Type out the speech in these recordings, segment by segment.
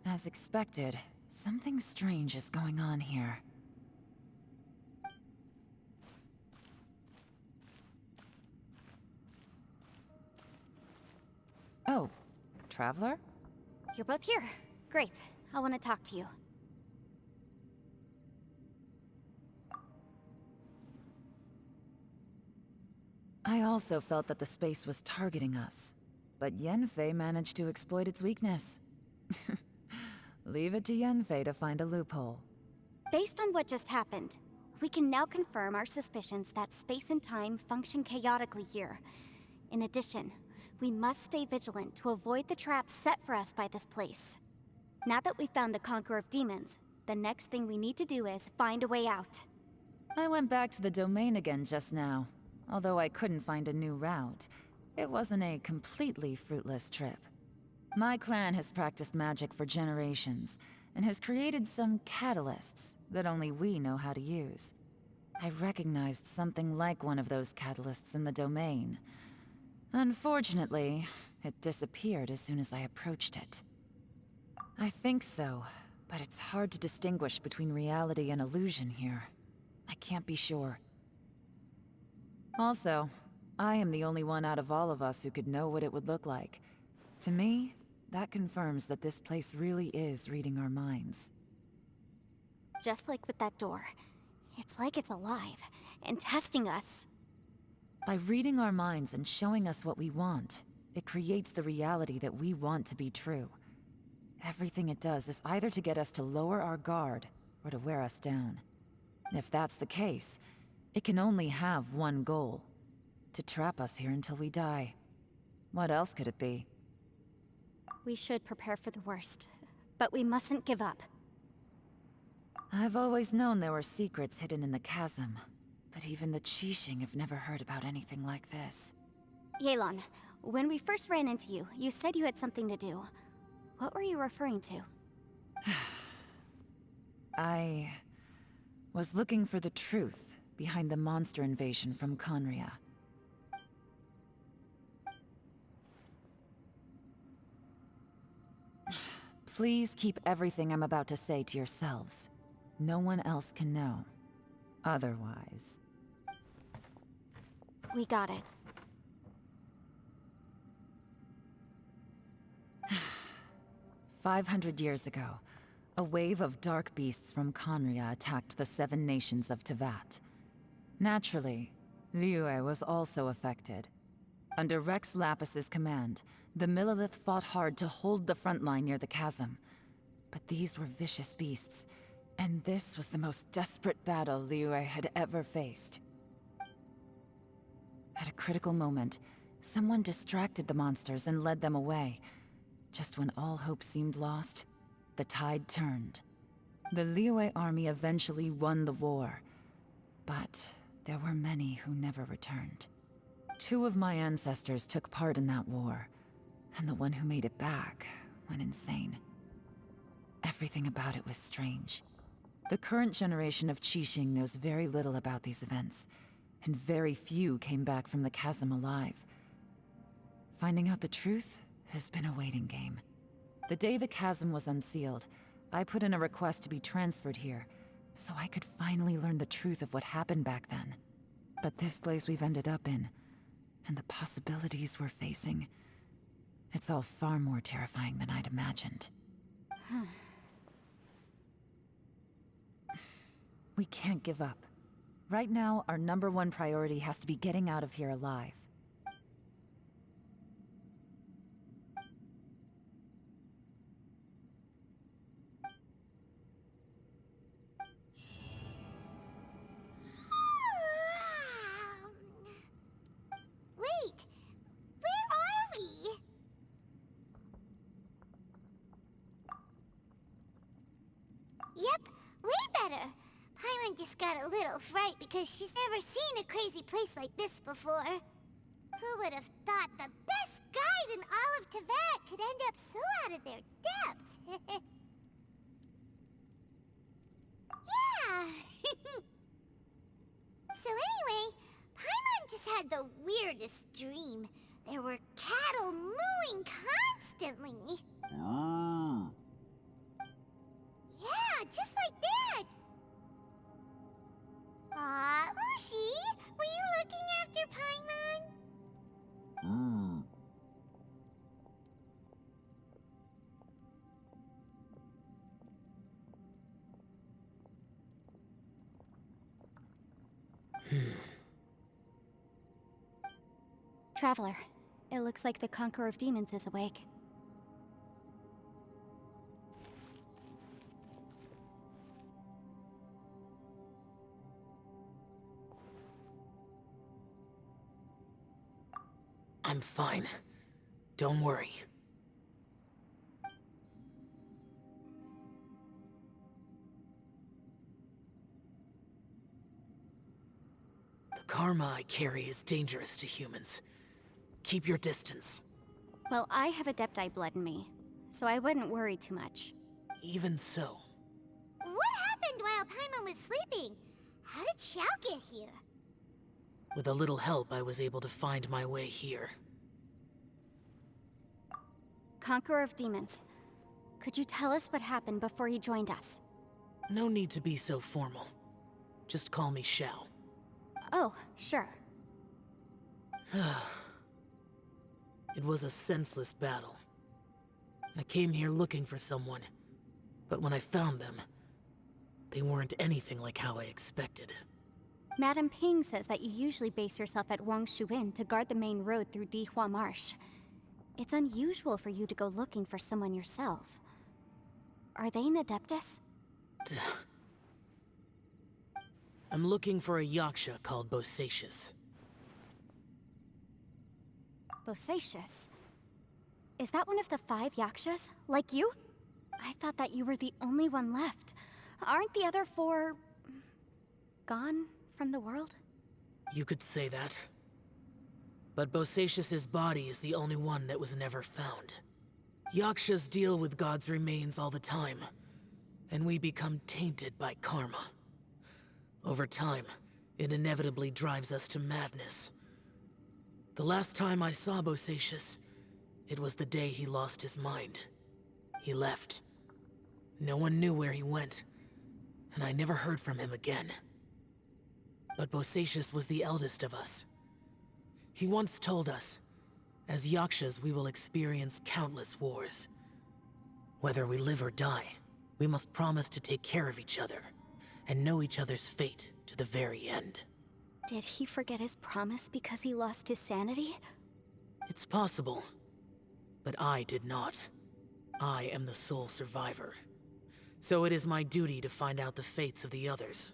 As expected, something strange is going on here. Oh, Traveler? You're both here. Great. I want to talk to you. I also felt that the space was targeting us, but Yenfei managed to exploit its weakness. Leave it to Yenfei to find a loophole. Based on what just happened, we can now confirm our suspicions that space and time function chaotically here. In addition, we must stay vigilant to avoid the traps set for us by this place. Now that we've found the Conqueror of Demons, the next thing we need to do is find a way out. I went back to the domain again just now. Although I couldn't find a new route, it wasn't a completely fruitless trip. My clan has practiced magic for generations, and has created some catalysts that only we know how to use. I recognized something like one of those catalysts in the domain. Unfortunately, it disappeared as soon as I approached it. I think so, but it's hard to distinguish between reality and illusion here. I can't be sure. Also, I am the only one out of all of us who could know what it would look like. To me, that confirms that this place really is reading our minds. Just like with that door, it's like it's alive and testing us. By reading our minds and showing us what we want, it creates the reality that we want to be true. Everything it does is either to get us to lower our guard or to wear us down. If that's the case, it can only have one goal: to trap us here until we die. What else could it be? We should prepare for the worst, but we mustn't give up. I've always known there were secrets hidden in the chasm, but even the Qixing have never heard about anything like this. Yelan, when we first ran into you, you said you had something to do. What were you referring to? I was looking for the truth behind the monster invasion from Conria. Please keep everything I'm about to say to yourselves. No one else can know. Otherwise... We got it. 500 years ago, a wave of dark beasts from Conria attacked the 7 nations of Tevat. Naturally, Liyue was also affected. Under Rex Lapis's command, the Millelith fought hard to hold the front line near the chasm. But these were vicious beasts, and this was the most desperate battle Liyue had ever faced. At a critical moment, someone distracted the monsters and led them away. Just when all hope seemed lost, the tide turned. The Liyue army eventually won the war, but there were many who never returned. 2 of my ancestors took part in that war, and the one who made it back went insane. Everything about it was strange. The current generation of Qixing knows very little about these events, and very few came back from the chasm alive. Finding out the truth has been a waiting game. The day the chasm was unsealed, I put in a request to be transferred here, so I could finally learn the truth of what happened back then. But this place we've ended up in, and the possibilities we're facing, it's all far more terrifying than I'd imagined. We can't give up. Right now, our #1 priority has to be getting out of here alive. Wait! Where are we? Yep, way better. Paimon just got a little fright because she's never seen a crazy place like this before. Who would have thought the best guide in all of Tevat could end up so out of their depth? Yeah! So anyway, Paimon just had the weirdest dream. There were cattle mooing constantly. Traveler, it looks like the Conqueror of Demons is awake. I'm fine. Don't worry. The karma I carry is dangerous to humans. Keep your distance. Well, I have Adepti blood in me, so I wouldn't worry too much. Even so, What happened while Paimon was sleeping? How did Xiao get here? with a little help, I was able to find my way here. Conqueror of Demons, could you tell us what happened before you joined us? No need to be so formal. Just call me Xiao. Oh, sure. It was a senseless battle. I came here looking for someone, but when I found them, they weren't anything like how I expected. Madame Ping says that you usually base yourself at Wangshu Inn to guard the main road through Dihua Marsh. It's unusual for you to go looking for someone yourself. Are they an Adeptus? I'm looking for a Yaksha called Bosacius. Bosacius? Is that one of the 5 Yakshas? Like you? I thought that you were the only one left. Aren't the other 4... gone from the world? You could say that. But Bosacius's body is the only one that was never found. Yakshas deal with God's remains all the time, and we become tainted by karma. Over time, it inevitably drives us to madness. The last time I saw Bosacius, it was the day he lost his mind. He left. No one knew where he went, and I never heard from him again. But Bosacius was the eldest of us. He once told us, as Yakshas we will experience countless wars. Whether we live or die, we must promise to take care of each other, and know each other's fate to the very end. Did he forget his promise because he lost his sanity? It's possible, but I did not. I am the sole survivor. So it is my duty to find out the fates of the others.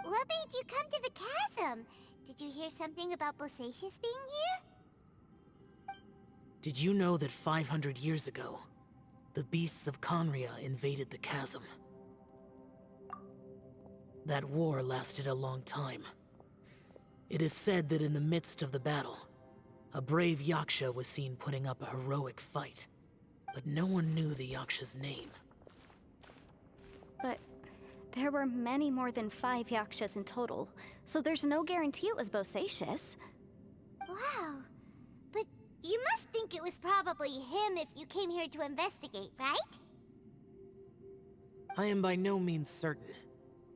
What made you come to the chasm? Did you hear something about Bosacius being here? Did you know that 500 years ago, the beasts of Conria invaded the chasm? That war lasted a long time. It is said that in the midst of the battle, a brave Yaksha was seen putting up a heroic fight. But no one knew the Yaksha's name. But there were many more than 5 Yakshas in total, so there's no guarantee it was Bosacius. Wow. But you must think it was probably him if you came here to investigate, right? I am by no means certain,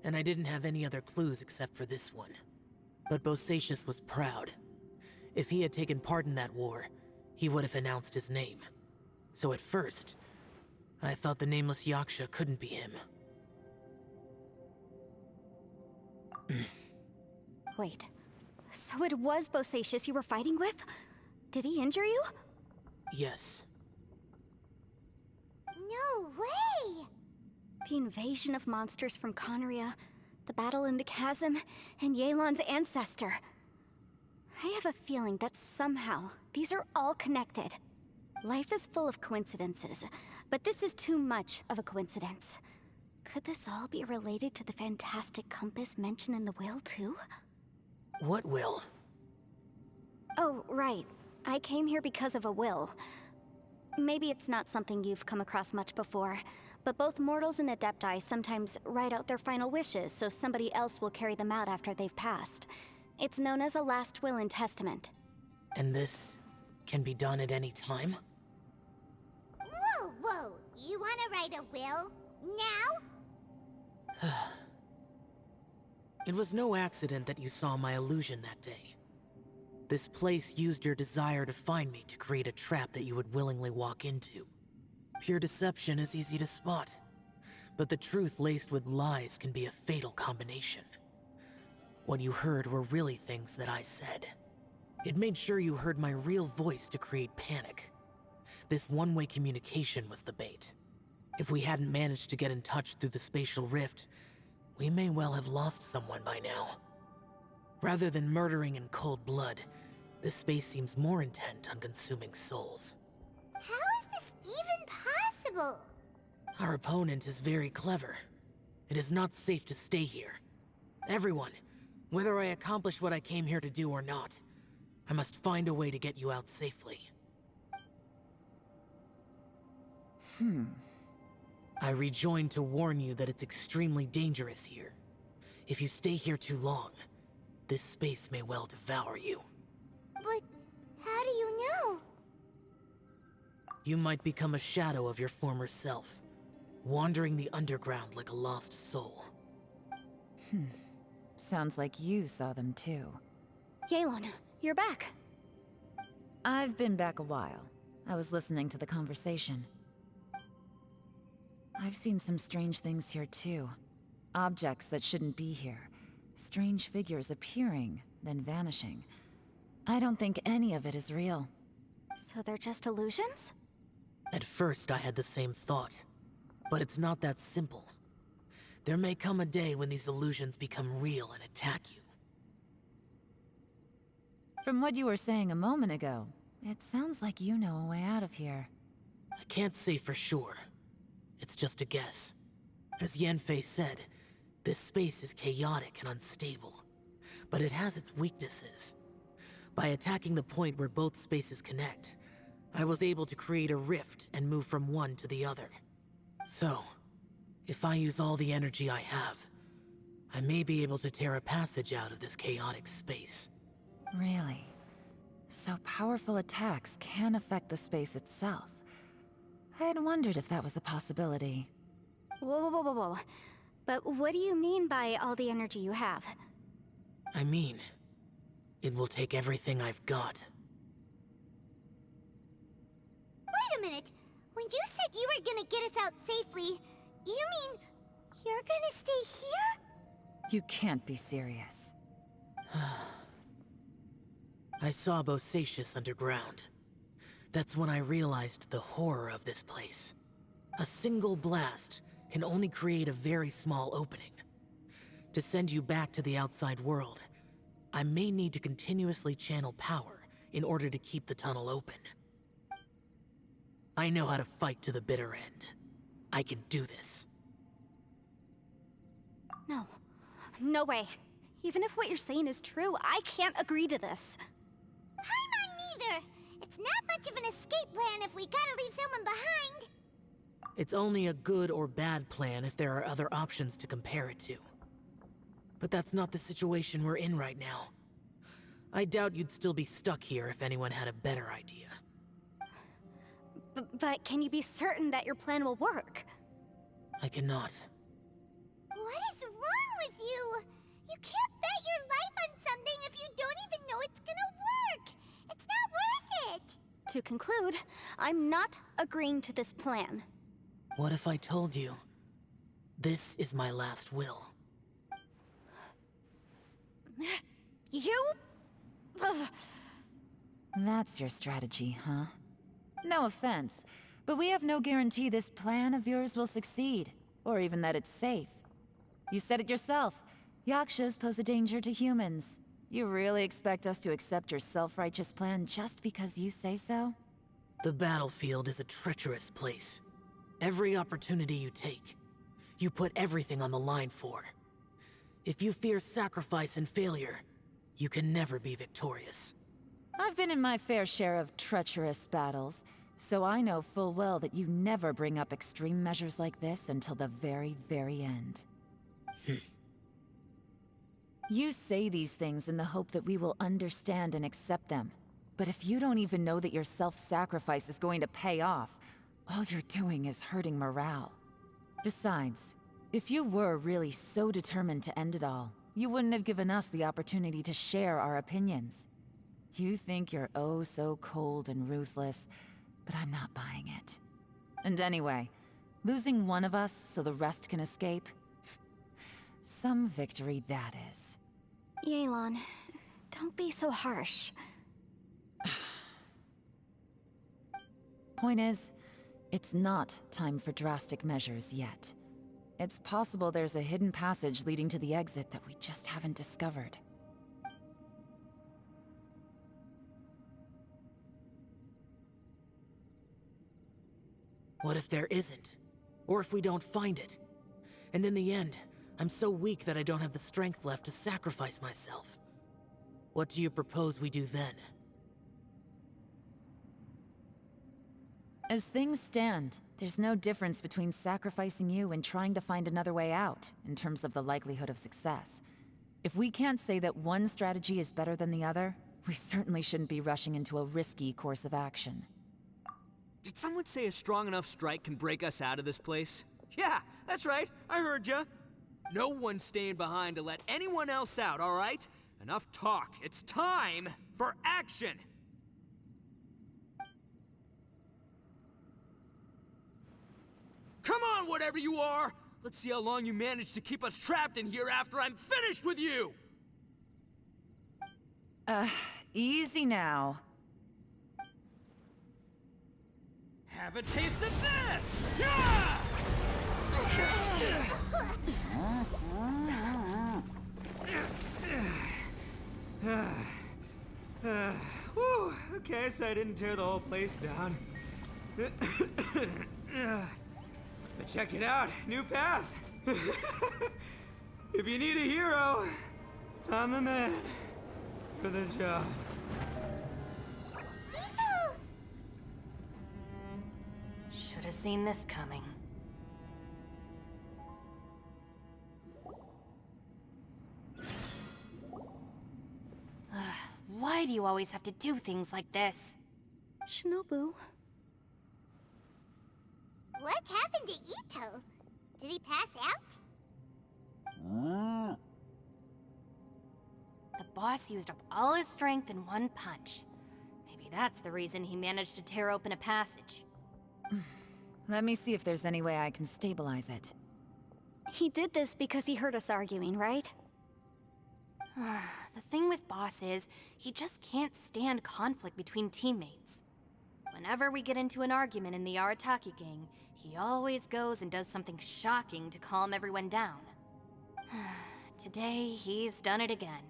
and I didn't have any other clues except for this one. But Bosacius was proud. If he had taken part in that war, he would have announced his name. So at first, I thought the nameless Yaksha couldn't be him. Wait, so it was Bosacius you were fighting with? Did he injure you? Yes. No way! The invasion of monsters from Conria, the battle in the chasm, and Yelan's ancestor. I have a feeling that somehow these are all connected. Life is full of coincidences, but this is too much of a coincidence. Could this all be related to the fantastic compass mentioned in the will, too? What will? Oh, right. I came here because of a will. Maybe it's not something you've come across much before, but both mortals and Adepti sometimes write out their final wishes so somebody else will carry them out after they've passed. It's known as a last will and testament. And this can be done at any time? Whoa, whoa! You wanna write a will? Now? It was no accident that you saw my illusion that day. This place used your desire to find me to create a trap that you would willingly walk into. Pure deception is easy to spot, but the truth laced with lies can be a fatal combination. What you heard were really things that I said. It made sure you heard my real voice to create panic. This one-way communication was the bait. If we hadn't managed to get in touch through the spatial rift, we may well have lost someone by now. Rather than murdering in cold blood, this space seems more intent on consuming souls. How is this even possible? Our opponent is very clever. It is not safe to stay here. Everyone, whether I accomplish what I came here to do or not, I must find a way to get you out safely. I rejoined to warn you that it's extremely dangerous here. If you stay here too long, this space may well devour you. But how do you know? You might become a shadow of your former self, wandering the underground like a lost soul. Sounds like you saw them too. Yelan, you're back. I've been back a while. I was listening to the conversation. I've seen some strange things here too. Objects that shouldn't be here. Strange figures appearing, then vanishing. I don't think any of it is real. So they're just illusions? At first, I had the same thought. But it's not that simple. There may come a day when these illusions become real and attack you. From what you were saying a moment ago, it sounds like you know a way out of here. I can't say for sure. It's just a guess. As Yanfei said, this space is chaotic and unstable. But it has its weaknesses. By attacking the point where both spaces connect, I was able to create a rift and move from one to the other. So, if I use all the energy I have, I may be able to tear a passage out of this chaotic space. Really? So powerful attacks can affect the space itself. I had wondered if that was a possibility. Whoa, whoa, whoa, whoa. But what do you mean by all the energy you have? I mean, it will take everything I've got. Wait a minute. When you said you were gonna get us out safely, you mean you're gonna stay here? You can't be serious. I saw Bosacius underground. That's when I realized the horror of this place. A single blast can only create a very small opening. To send you back to the outside world, I may need to continuously channel power in order to keep the tunnel open. I know how to fight to the bitter end. I can do this. No. No way. Even if what you're saying is true, I can't agree to this. Paimon neither. It's not much of an escape plan if we gotta leave someone behind. It's only a good or bad plan if there are other options to compare it to. But that's not the situation we're in right now. I doubt you'd still be stuck here if anyone had a better idea. But can you be certain that your plan will work? I cannot. What is wrong with you? You can't bet your life on something if you don't even know it's gonna work. It's not worth it. To conclude, I'm not agreeing to this plan. What if I told you, this is my last will? You? Ugh. That's your strategy, huh? No offense, but we have no guarantee this plan of yours will succeed, or even that it's safe. You said it yourself. Yakshas pose a danger to humans. You really expect us to accept your self-righteous plan just because you say so? The battlefield is a treacherous place. Every opportunity you take, you put everything on the line for. If you fear sacrifice and failure, you can never be victorious. I've been in my fair share of treacherous battles, so I know full well that you never bring up extreme measures like this until the very, very end. You say these things in the hope that we will understand and accept them. But if you don't even know that your self-sacrifice is going to pay off, all you're doing is hurting morale. Besides, if you were really so determined to end it all, you wouldn't have given us the opportunity to share our opinions. You think you're oh so cold and ruthless, but I'm not buying it. And anyway, losing one of us so the rest can escape? Some victory that is. Yelan, don't be so harsh. Point is, it's not time for drastic measures yet. It's possible there's a hidden passage leading to the exit that we just haven't discovered. What if there isn't? Or if we don't find it? And in the end, I'm so weak that I don't have the strength left to sacrifice myself. What do you propose we do then? As things stand, there's no difference between sacrificing you and trying to find another way out, in terms of the likelihood of success. If we can't say that one strategy is better than the other, we certainly shouldn't be rushing into a risky course of action. Did someone say a strong enough strike can break us out of this place? Yeah, that's right. I heard ya. No one's staying behind to let anyone else out, all right? Enough talk. It's time for action! Come on, whatever you are! Let's see how long you manage to keep us trapped in here after I'm finished with you! Easy now. Have a taste of this! Yeah! Whew, okay, so I didn't tear the whole place down. But check it out, new path. If you need a hero, I'm the man for the job. Should have seen this coming. Why do you always have to do things like this? Shinobu, What happened to Ito? Did he pass out? The boss used up all his strength in one punch. Maybe that's the reason he managed to tear open a passage. Let me see if there's any way I can stabilize it. he did this because he heard us arguing, right? The thing with Boss is, he just can't stand conflict between teammates. Whenever we get into an argument in the Arataki gang, he always goes and does something shocking to calm everyone down. Today, he's done it again.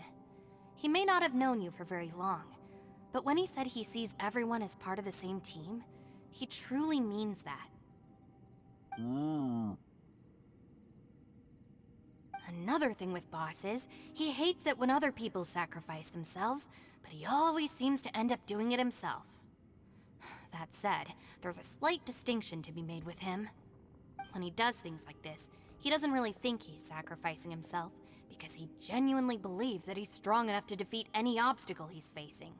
He may not have known you for very long, but when he said he sees everyone as part of the same team, he truly means that. Another thing with Boss is, he hates it when other people sacrifice themselves, but he always seems to end up doing it himself. That said, there's a slight distinction to be made with him. When he does things like this, he doesn't really think he's sacrificing himself, because he genuinely believes that he's strong enough to defeat any obstacle he's facing.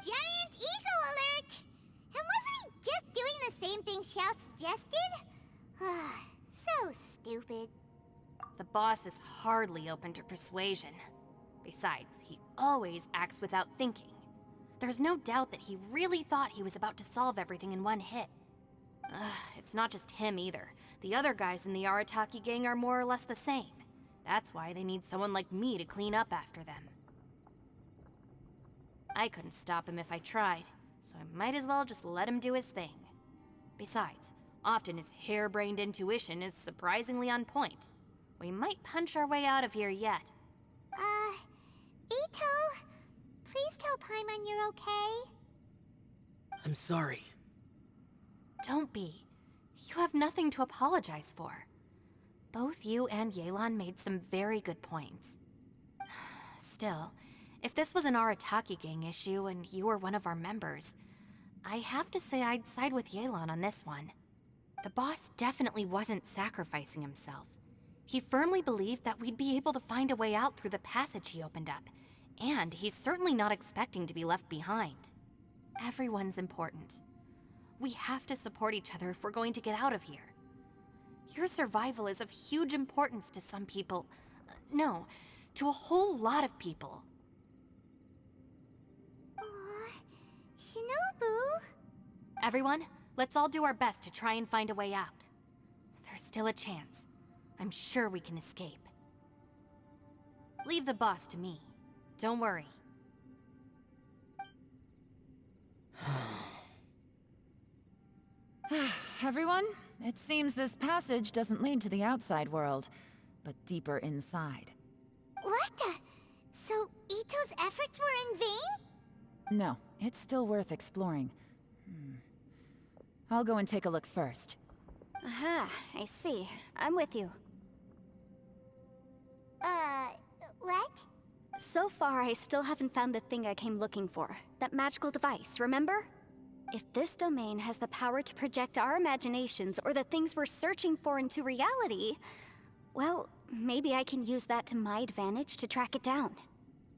Giant ego alert! And wasn't he just doing the same thing Xiao suggested? So stupid. The boss is hardly open to persuasion. Besides, he always acts without thinking. There's no doubt that he really thought he was about to solve everything in one hit. It's not just him either. The other guys in the Arataki gang are more or less the same. That's why they need someone like me to clean up after them. I couldn't stop him if I tried, so I might as well just let him do his thing. Besides, often his harebrained intuition is surprisingly on point. We might punch our way out of here yet. Ito, please tell Paimon you're okay. I'm sorry. Don't be. You have nothing to apologize for. Both you and Yelan made some very good points. Still, if this was an Arataki gang issue and you were one of our members, I have to say I'd side with Yelan on this one. The boss definitely wasn't sacrificing himself. He firmly believed that we'd be able to find a way out through the passage he opened up, and he's certainly not expecting to be left behind. Everyone's important. We have to support each other if we're going to get out of here. Your survival is of huge importance to some people. No, to a whole lot of people. Shinobu? Everyone, let's all do our best to try and find a way out. There's still a chance. I'm sure we can escape. Leave the boss to me. Don't worry. Everyone, it seems this passage doesn't lead to the outside world, but deeper inside. What the? So Ito's efforts were in vain? No, it's still worth exploring. I'll go and take a look first. Aha, I see. I'm with you. What? So far, I still haven't found the thing I came looking for. That magical device, remember? If this domain has the power to project our imaginations or the things we're searching for into reality, well, maybe I can use that to my advantage to track it down.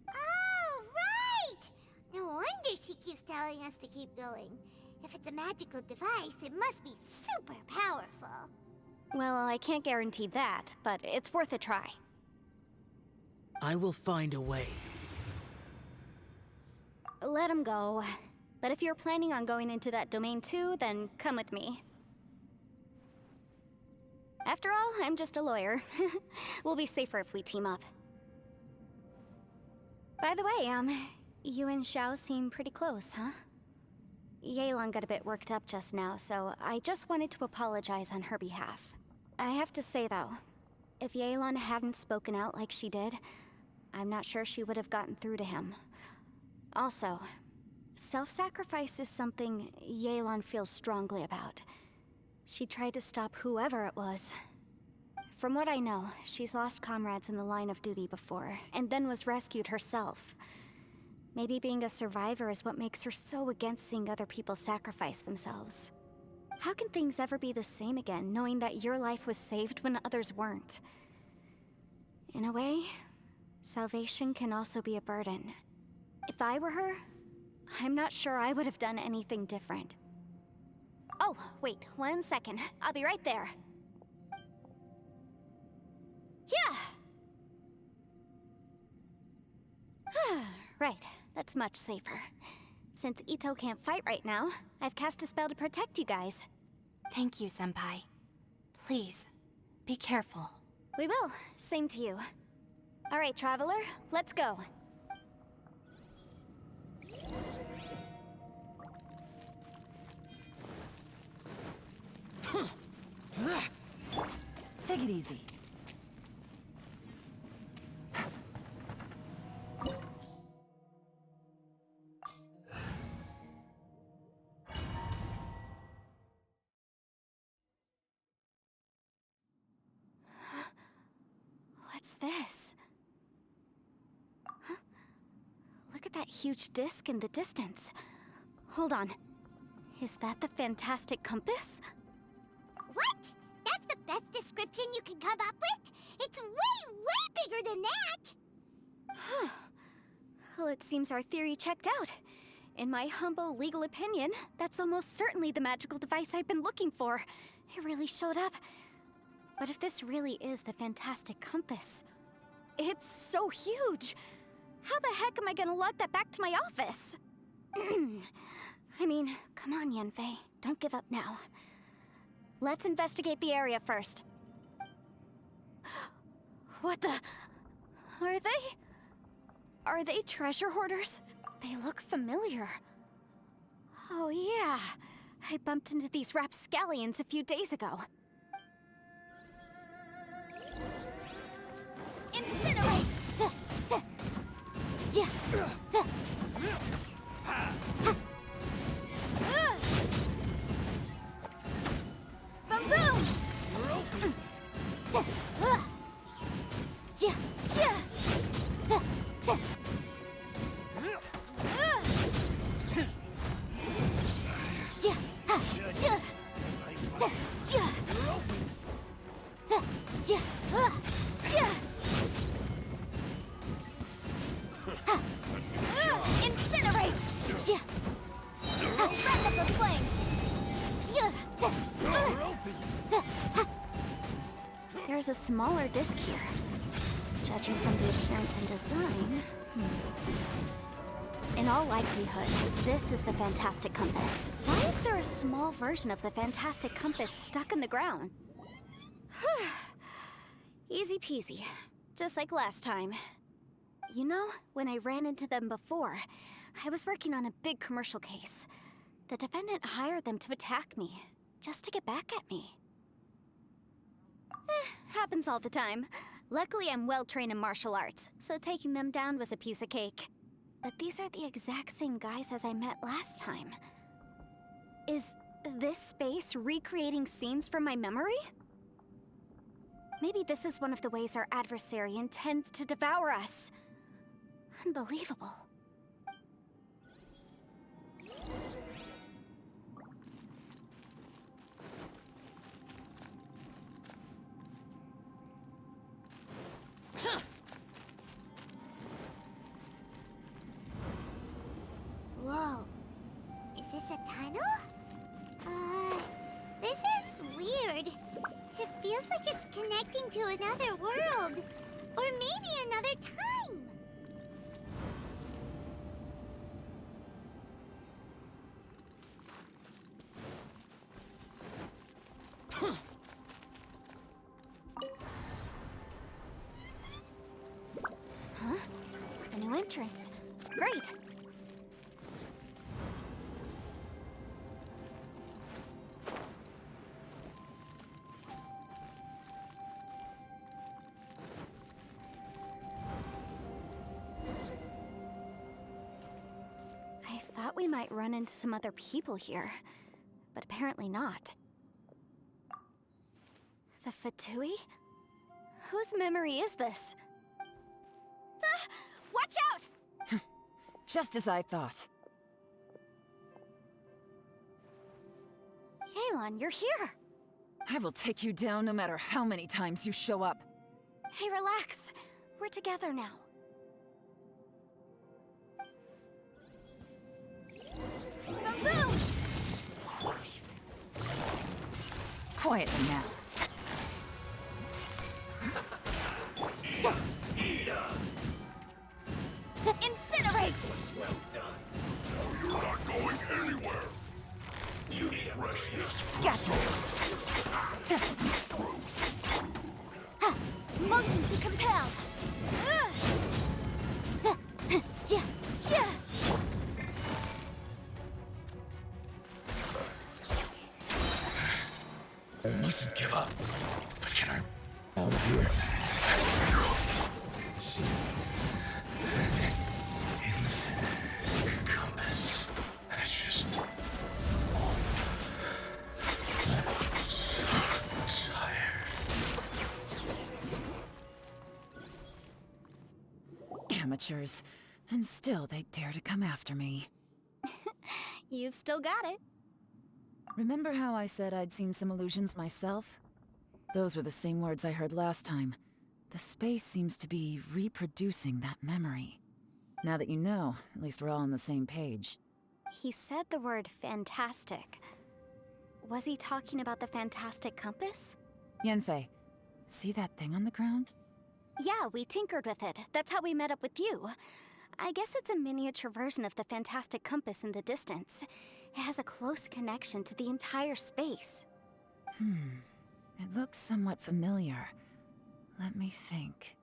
Oh, right! No wonder she keeps telling us to keep going. If it's a magical device, it must be super powerful. Well, I can't guarantee that, but it's worth a try. I will find a way. Let him go. But if you're planning on going into that domain too, then come with me. After all, I'm just a lawyer. We'll be safer if we team up. By the way, you and Xiao seem pretty close, huh? Yelan got a bit worked up just now, so I just wanted to apologize on her behalf. I have to say though, if Yelan hadn't spoken out like she did, I'm not sure she would have gotten through to him. Also, self-sacrifice is something Yelan feels strongly about. She tried to stop whoever it was. From what I know, she's lost comrades in the line of duty before, and then was rescued herself. Maybe being a survivor is what makes her so against seeing other people sacrifice themselves. How can things ever be the same again, knowing that your life was saved when others weren't? In a way, salvation can also be a burden. If I were her, I'm not sure I would have done anything different. Oh, wait, 1 second. I'll be right there. Yeah! Right, that's much safer. Since Ito can't fight right now, I've cast a spell to protect you guys. Thank you, Senpai. Please, be careful. We will. Same to you. All right, Traveler, let's go. Take it easy. What's this? Huh? Look at that huge disc in the distance. Hold on. Is that the fantastic compass? What? That's the best description you can come up with? It's way, way bigger than that! Huh. Well, it seems our theory checked out. In my humble legal opinion, that's almost certainly the magical device I've been looking for. It really showed up. But if this really is the fantastic compass, it's so huge! How the heck am I gonna lug that back to my office? I mean, come on, Yanfei. Don't give up now. Let's investigate the area first. What the... Are they treasure hoarders? They look familiar. Oh yeah, I bumped into these rapscallions a few days ago. Incinerate! Boom boom! Incinerate! Wrap up the flame! There's a smaller disc here. Judging from the appearance and design... In all likelihood, this is the Fantastic Compass. Why is there a small version of the Fantastic Compass stuck in the ground? Easy peasy. Just like last time. You know, when I ran into them before, I was working on a big commercial case. The defendant hired them to attack me. just to get back at me. Happens all the time. Luckily, I'm well trained in martial arts, so taking them down was a piece of cake. But these are the exact same guys as I met last time. Is this space recreating scenes from my memory? Maybe this is one of the ways our adversary intends to devour us. Unbelievable. Whoa. Is this a tunnel? This is weird. It feels like it's connecting to another world. Or maybe another time. Huh? A new entrance. Great! I thought we might run into some other people here, but apparently not. The Fatui? Whose memory is this? Ah! Watch out! Just as I thought. Yelan, you're here! I will take you down no matter how many times you show up. Hey, relax. We're together now. Bamboo! Quietly now. Incinerate! Well done. No, you're not going anywhere. You need freshness. Gotcha. Ha! Motion to compel! I mustn't give up. But can I... Out of here. See. In the compass. It's just... so tired. Amateurs. And still they dare to come after me. You've still got it. Remember how I said I'd seen some illusions myself? Those were the same words I heard last time. The space seems to be reproducing that memory. Now that you know, at least we're all on the same page. He said the word fantastic. Was he talking about the fantastic compass? Yanfei, see that thing on the ground? Yeah, we tinkered with it. That's how we met up with you. I guess it's a miniature version of the fantastic compass in the distance. It has a close connection to the entire space. It looks somewhat familiar. Let me think.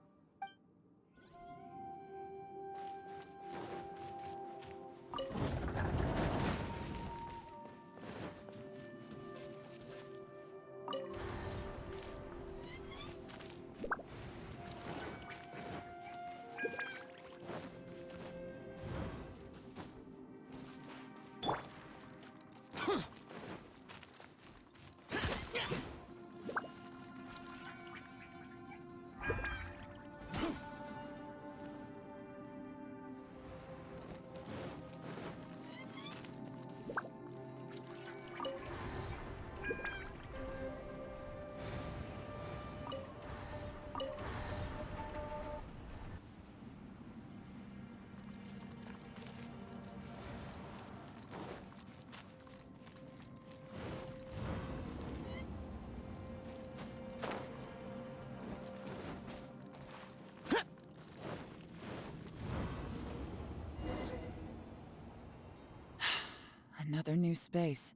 Another new space.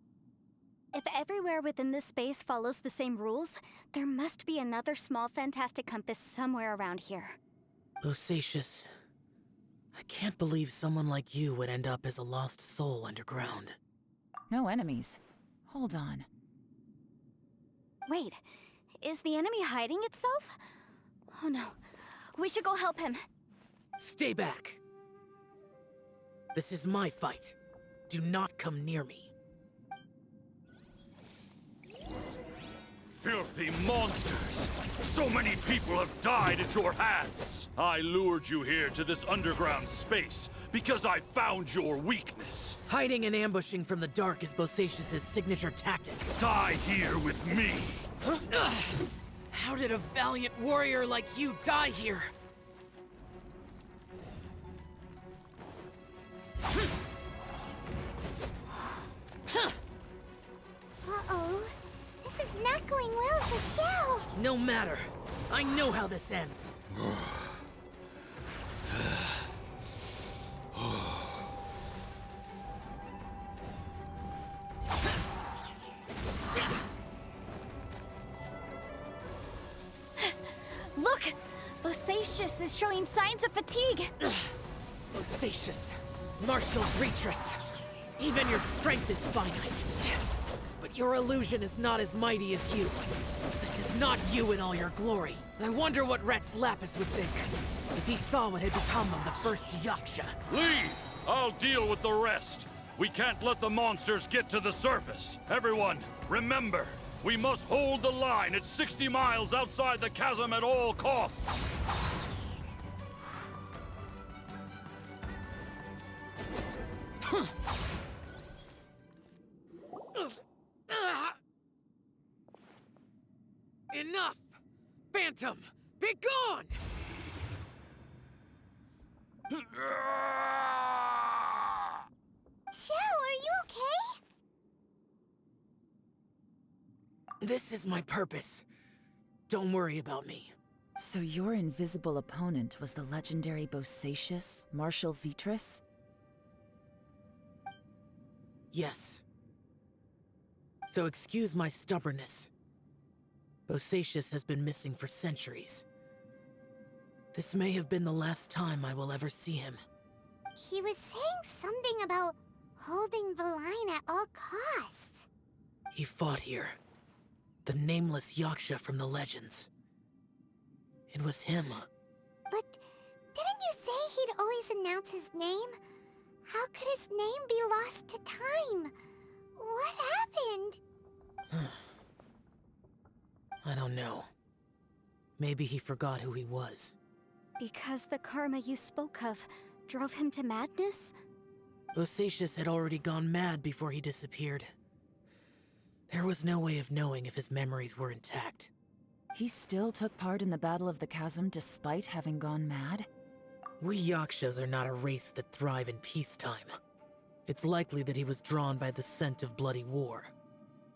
If everywhere within this space follows the same rules, there must be another small fantastic compass somewhere around here. Bosacious. I can't believe someone like you would end up as a lost soul underground. No enemies. Hold on. Wait, is the enemy hiding itself? Oh no, we should go help him. Stay back! This is my fight. Do not come near me. Filthy monsters! So many people have died at your hands! I lured you here to this underground space because I found your weakness. Hiding and ambushing from the dark is Bosacius' signature tactic. Die here with me! How did a valiant warrior like you die here? Uh-oh. This is not going well for Xiao. No matter. I know how this ends. Look! Bosacius is showing signs of fatigue. Bosacius, martial Retris. Even your strength is finite. But your illusion is not as mighty as you. This is not you in all your glory. I wonder what Rex Lapis would think if he saw what had become of the first Yaksha. Leave! I'll deal with the rest. We can't let the monsters get to the surface. Everyone, remember, we must hold the line at 60 miles outside the chasm at all costs. Enough! Phantom, be gone! Xiao, are you okay? This is my purpose. Don't worry about me. So your invisible opponent was the legendary Bosacius, Marshal Vitris? Yes. So excuse my stubbornness. Bosacius has been missing for centuries. This may have been the last time I will ever see him. He was saying something about holding the line at all costs. He fought here. The nameless Yaksha from the legends. It was him. But didn't you say he'd always announce his name? How could his name be lost to time? What happened? I don't know. Maybe he forgot who he was. Because the karma you spoke of drove him to madness? Bosacius had already gone mad before he disappeared. There was no way of knowing if his memories were intact. He still took part in the Battle of the Chasm despite having gone mad? We Yakshas are not a race that thrive in peacetime. It's likely that he was drawn by the scent of bloody war.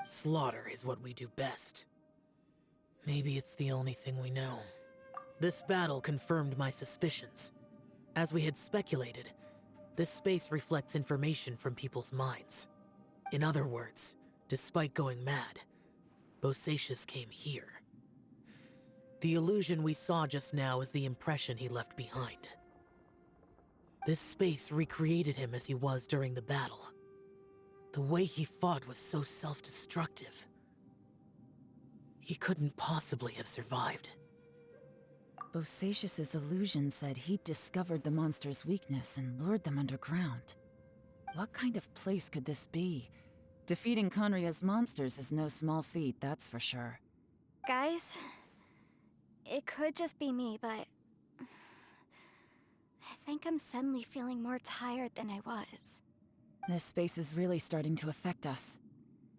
Slaughter is what we do best. Maybe it's the only thing we know. This battle confirmed my suspicions. As we had speculated, this space reflects information from people's minds. In other words, despite going mad, Bosacius came here. The illusion we saw just now is the impression he left behind. This space recreated him as he was during the battle. The way he fought was so self-destructive. He couldn't possibly have survived. Bosacius's illusion said he'd discovered the monster's weakness and lured them underground. What kind of place could this be? Defeating Conria's monsters is no small feat, that's for sure. Guys, it could just be me, but I think I'm suddenly feeling more tired than I was. This space is really starting to affect us.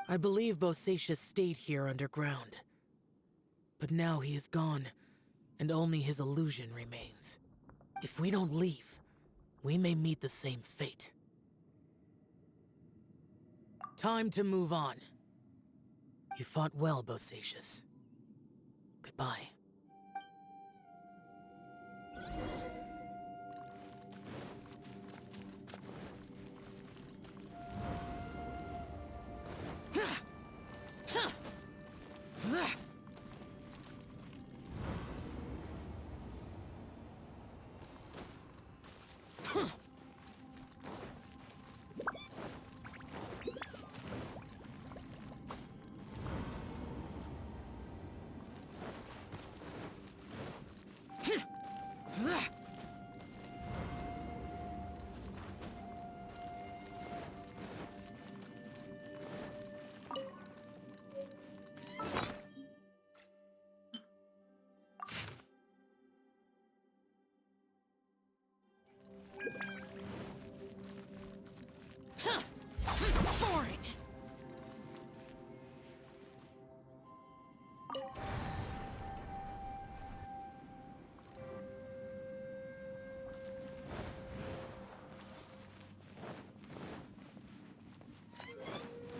I believe Bosacius stayed here underground. But now he is gone, and only his illusion remains. If we don't leave, we may meet the same fate. Time to move on. You fought well, Bosacius. Goodbye.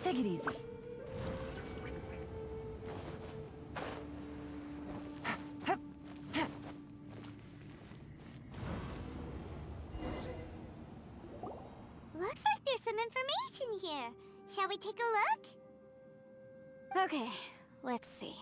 Take it easy. Looks like there's some information here. Shall we take a look? Okay, let's see.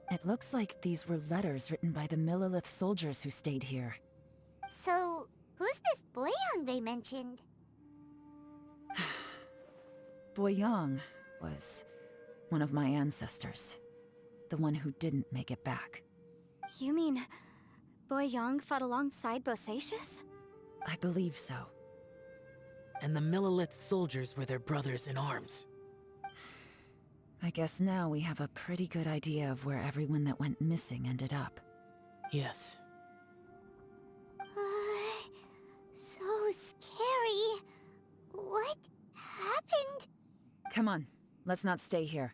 It looks like these were letters written by the Millilith soldiers who stayed here. So, who's this Boyang they mentioned? Boyang was one of my ancestors. The one who didn't make it back. You mean Boyang fought alongside Bosacius? I believe so. And the Millilith soldiers were their brothers in arms. I guess now we have a pretty good idea of where everyone that went missing ended up. Yes. So scary. What happened? Come on, let's not stay here.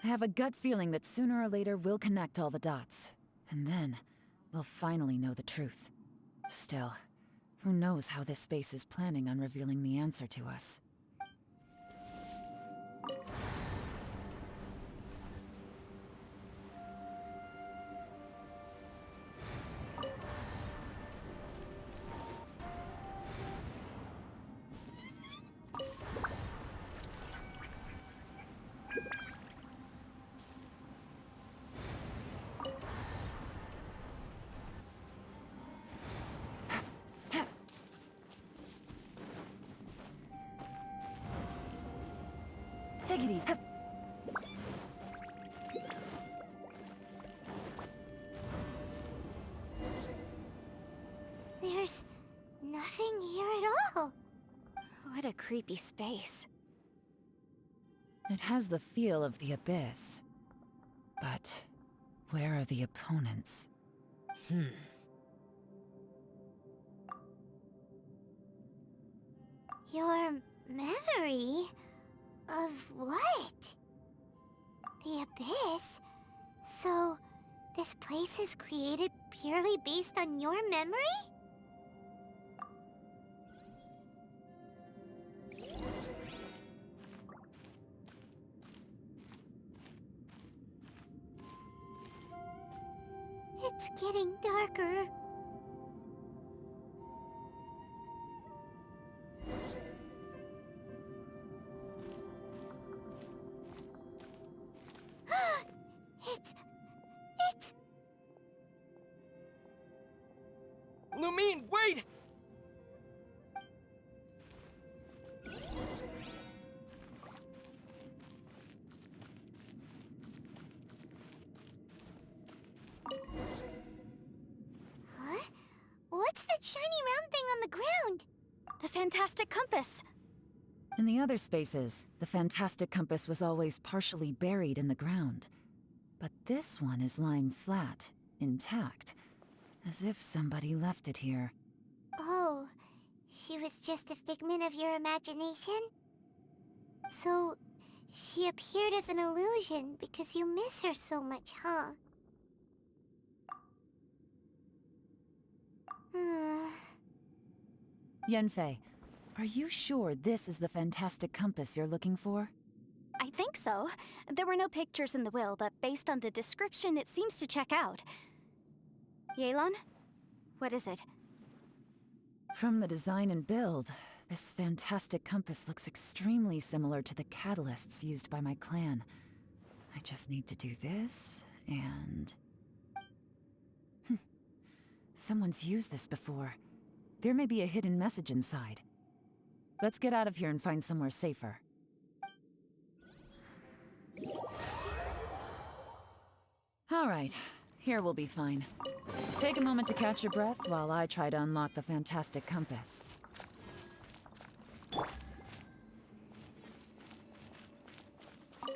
I have a gut feeling that sooner or later we'll connect all the dots. And then, we'll finally know the truth. Still, who knows how this space is planning on revealing the answer to us. Take it easy. There's nothing here at all. What a creepy space. It has the feel of the abyss. But where are the opponents? Your memory? Of what? The abyss? So, this place is created purely based on your memory? It's getting darker. It's... Lumine, wait! Huh? What's that shiny round thing on the ground? The fantastic compass! In the other spaces, the fantastic compass was always partially buried in the ground. But this one is lying flat, intact, as if somebody left it here. Oh, she was just a figment of your imagination? So, she appeared as an illusion because you miss her so much, huh? Yanfei, are you sure this is the fantastic compass you're looking for? I think so. There were no pictures in the will, but based on the description, it seems to check out. Yelan? What is it? From the design and build, this fantastic compass looks extremely similar to the catalysts used by my clan. I just need to do this, and... Someone's used this before. There may be a hidden message inside. Let's get out of here and find somewhere safer. All right, here we'll be fine. Take a moment to catch your breath while I try to unlock the fantastic compass.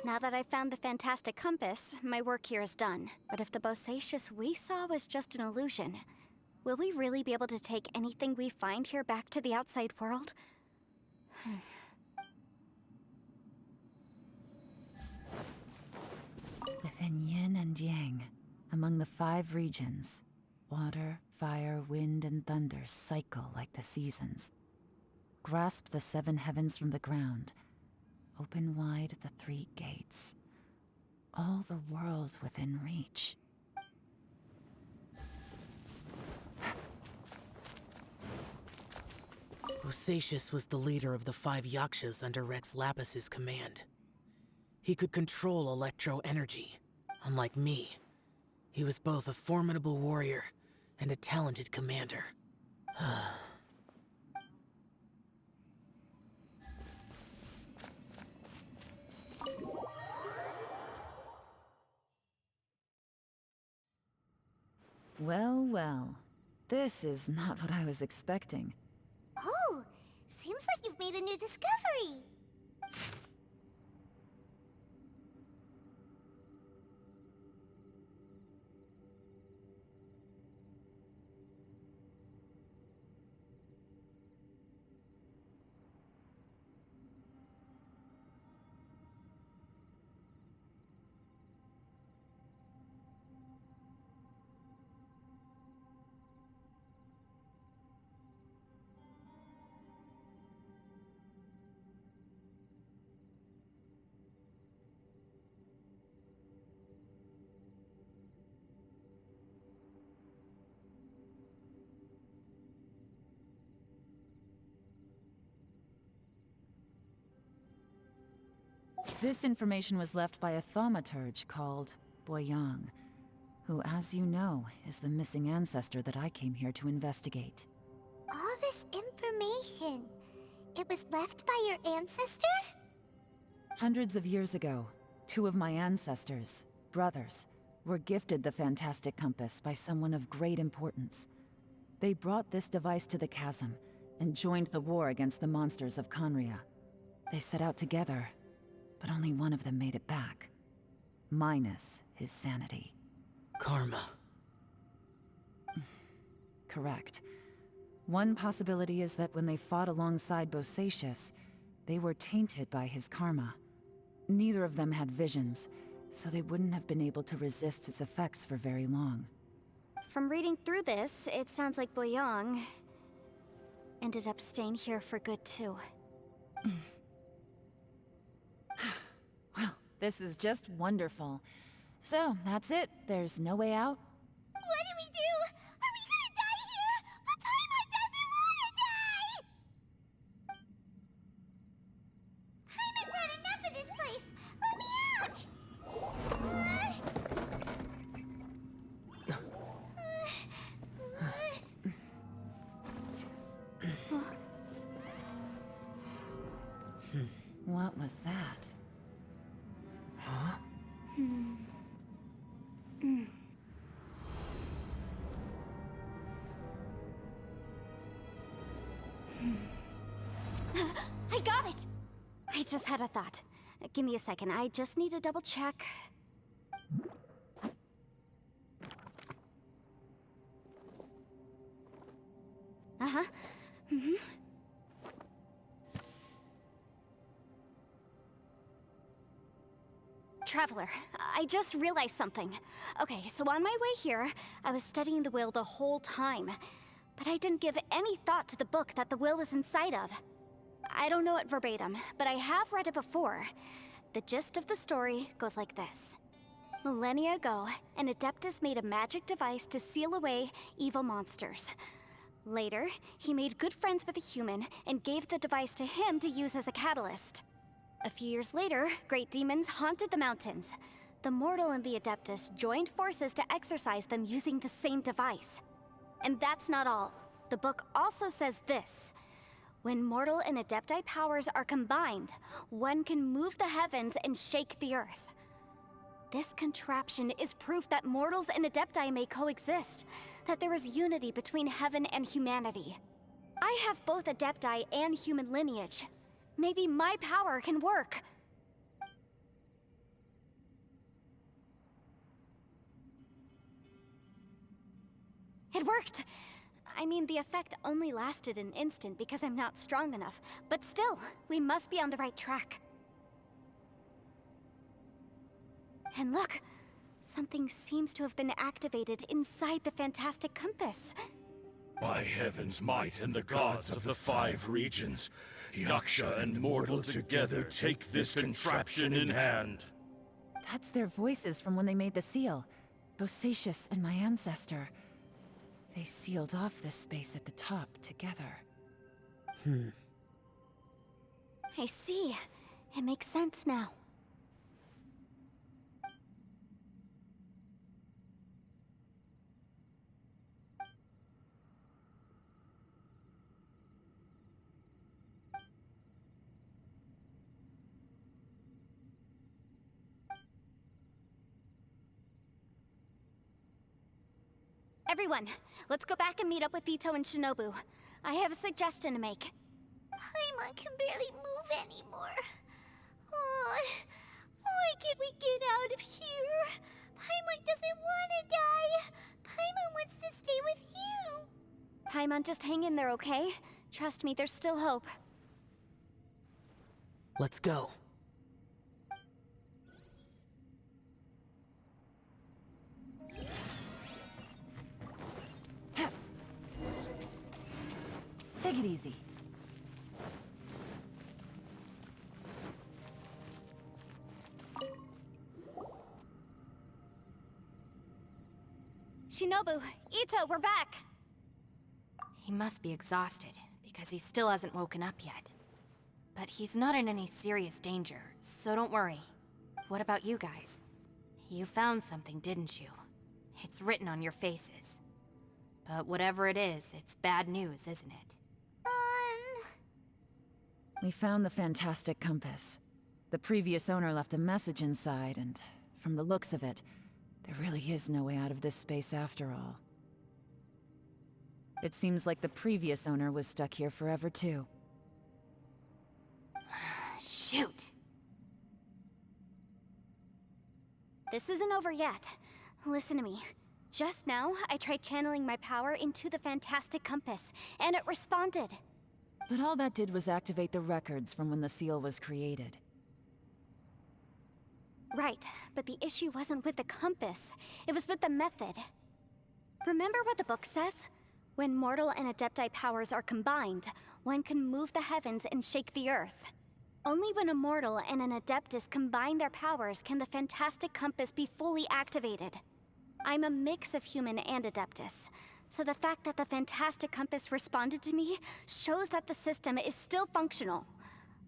Now that I've found the fantastic compass, my work here is done. But if the Bosacius we saw was just an illusion, will we really be able to take anything we find here back to the outside world? Within yin and yang, among the 5 regions, water, fire, wind, and thunder cycle like the seasons. Grasp the 7 heavens from the ground. Open wide the 3 gates. All the world within reach. Bosacius was the leader of the 5 Yakshas under Rex Lapus's command. He could control electro energy. Unlike me, he was both a formidable warrior and a talented commander. Well, well. This is not what I was expecting. Oh, seems like you've made a new discovery. This information was left by a thaumaturge called Boyang, who, as you know, is the missing ancestor that I came here to investigate. All this information, it was left by your ancestor? Hundreds of years ago, 2 of my ancestors, brothers, were gifted the fantastic compass by someone of great importance. They brought this device to the chasm and joined the war against the monsters of Conria. They set out together, but only one of them made it back. Minus his sanity. Karma. Correct. One possibility is that when they fought alongside Bosacius, they were tainted by his karma. Neither of them had visions, so they wouldn't have been able to resist its effects for very long. From reading through this, it sounds like Boyang ended up staying here for good too. Well, this is just wonderful. So, that's it. There's no way out? What do we do? Are we gonna die here? But Paimon doesn't wanna die! Paimon's had enough of this place! Let me out! What was that? Huh? I got it! I just had a thought. Give me a second, I just need to double check. Uh-huh. Traveler, I just realized something. Okay, so on my way here, I was studying the will the whole time. But I didn't give any thought to the book that the will was inside of. I don't know it verbatim, but I have read it before. The gist of the story goes like this. Millennia ago, an Adeptus made a magic device to seal away evil monsters. Later, he made good friends with a human and gave the device to him to use as a catalyst. A few years later, great demons haunted the mountains. The mortal and the Adeptus joined forces to exorcise them using the same device. And that's not all. The book also says this. When mortal and Adepti powers are combined, one can move the heavens and shake the earth. This contraption is proof that mortals and Adepti may coexist, that there is unity between heaven and humanity. I have both Adepti and human lineage. Maybe my power can work. It worked! I mean, the effect only lasted an instant because I'm not strong enough, but still, we must be on the right track. And look, Something seems to have been activated inside the Fantastic Compass. By heaven's might and the gods of the 5 regions, Yaksha and mortal together take this contraption in hand. That's their voices from when they made the seal. Bosacius and my ancestor. They sealed off this space at the top together. I see. It makes sense now. Everyone, let's go back and meet up with Ito and Shinobu. I have a suggestion to make. Paimon can barely move anymore. Oh, why can't we get out of here? Paimon doesn't want to die. Paimon wants to stay with you. Paimon, just hang in there, okay? Trust me, there's still hope. Let's go. Take it easy. Shinobu, Ito, we're back! He must be exhausted, because he still hasn't woken up yet. But he's not in any serious danger, so don't worry. What about you guys? You found something, didn't you? It's written on your faces. But whatever it is, it's bad news, isn't it? We found the Fantastic Compass. The previous owner left a message inside, and from the looks of it, there really is no way out of this space after all. It seems like the previous owner was stuck here forever too. Shoot! This isn't over yet. Listen to me. Just now, I tried channeling my power into the Fantastic Compass, and it responded. But all that did was activate the records from when the seal was created. Right, but the issue wasn't with the compass. It was with the method. Remember what the book says? When mortal and Adepti powers are combined, one can move the heavens and shake the earth. Only when a mortal and an Adeptus combine their powers can the Fantastic Compass be fully activated. I'm a mix of human and Adeptus, so the fact that the Fantastic Compass responded to me shows that the system is still functional.